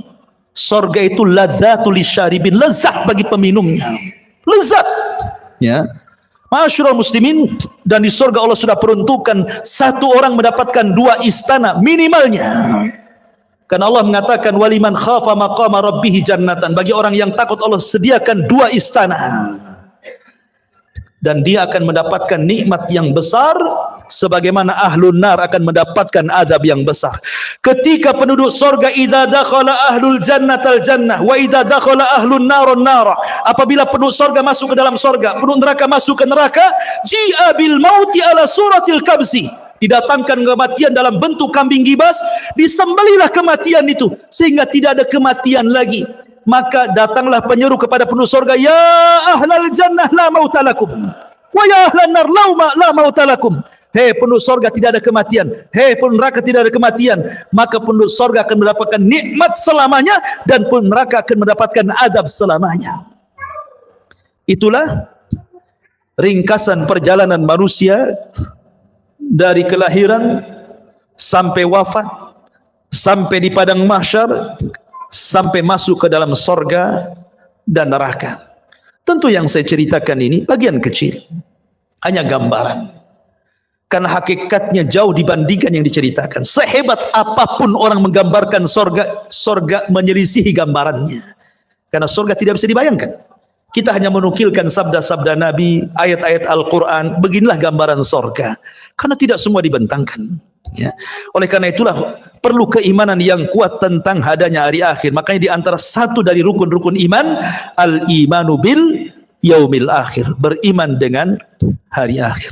sorga itu ladzatul lisyaribin, lezat bagi peminumnya, lezat. Ya, ma'asyiral muslimin, dan di sorga Allah sudah peruntukkan satu orang mendapatkan 2 istana minimalnya. Karena Allah mengatakan waliman khafa maqama rabbih jannatan, bagi orang yang takut Allah sediakan 2 istana. Dan dia akan mendapatkan nikmat yang besar sebagaimana ahlun nar akan mendapatkan azab yang besar. Ketika penduduk sorga, idza dakhala ahlul jannatal jannah wa idza dakhala ahlun narun nara, apabila penduduk sorga masuk ke dalam sorga, penduduk neraka masuk ke neraka, ji'a bil mauti ala suratil kabsi, didatangkan kematian dalam bentuk kambing gibas, disembelihlah kematian itu sehingga tidak ada kematian lagi. Maka datanglah penyeru kepada penduduk sorga, ya ahlal jannah la mautalakum wa ya ahlan nar la mautalakum. Hei penduduk sorga, tidak ada kematian. Hei penduduk neraka, tidak ada kematian. Maka penduduk sorga akan mendapatkan nikmat selamanya, dan penduduk neraka akan mendapatkan azab selamanya. Itulah ringkasan perjalanan manusia dari kelahiran sampai wafat, sampai di padang mahsyar, sampai masuk ke dalam sorga dan neraka. Tentu yang saya ceritakan ini bagian kecil, hanya gambaran, karena hakikatnya jauh dibandingkan yang diceritakan. Sehebat apapun orang menggambarkan sorga, sorga menyelisihi gambarannya, karena sorga tidak bisa dibayangkan. Kita hanya menukilkan sabda-sabda Nabi, ayat-ayat Al-Quran, beginilah gambaran sorga, karena tidak semua dibentangkan. Ya. Oleh karena itulah perlu keimanan yang kuat tentang adanya hari akhir. Makanya di antara satu dari rukun-rukun iman, al-imanu bil yaumil akhir, beriman dengan hari akhir.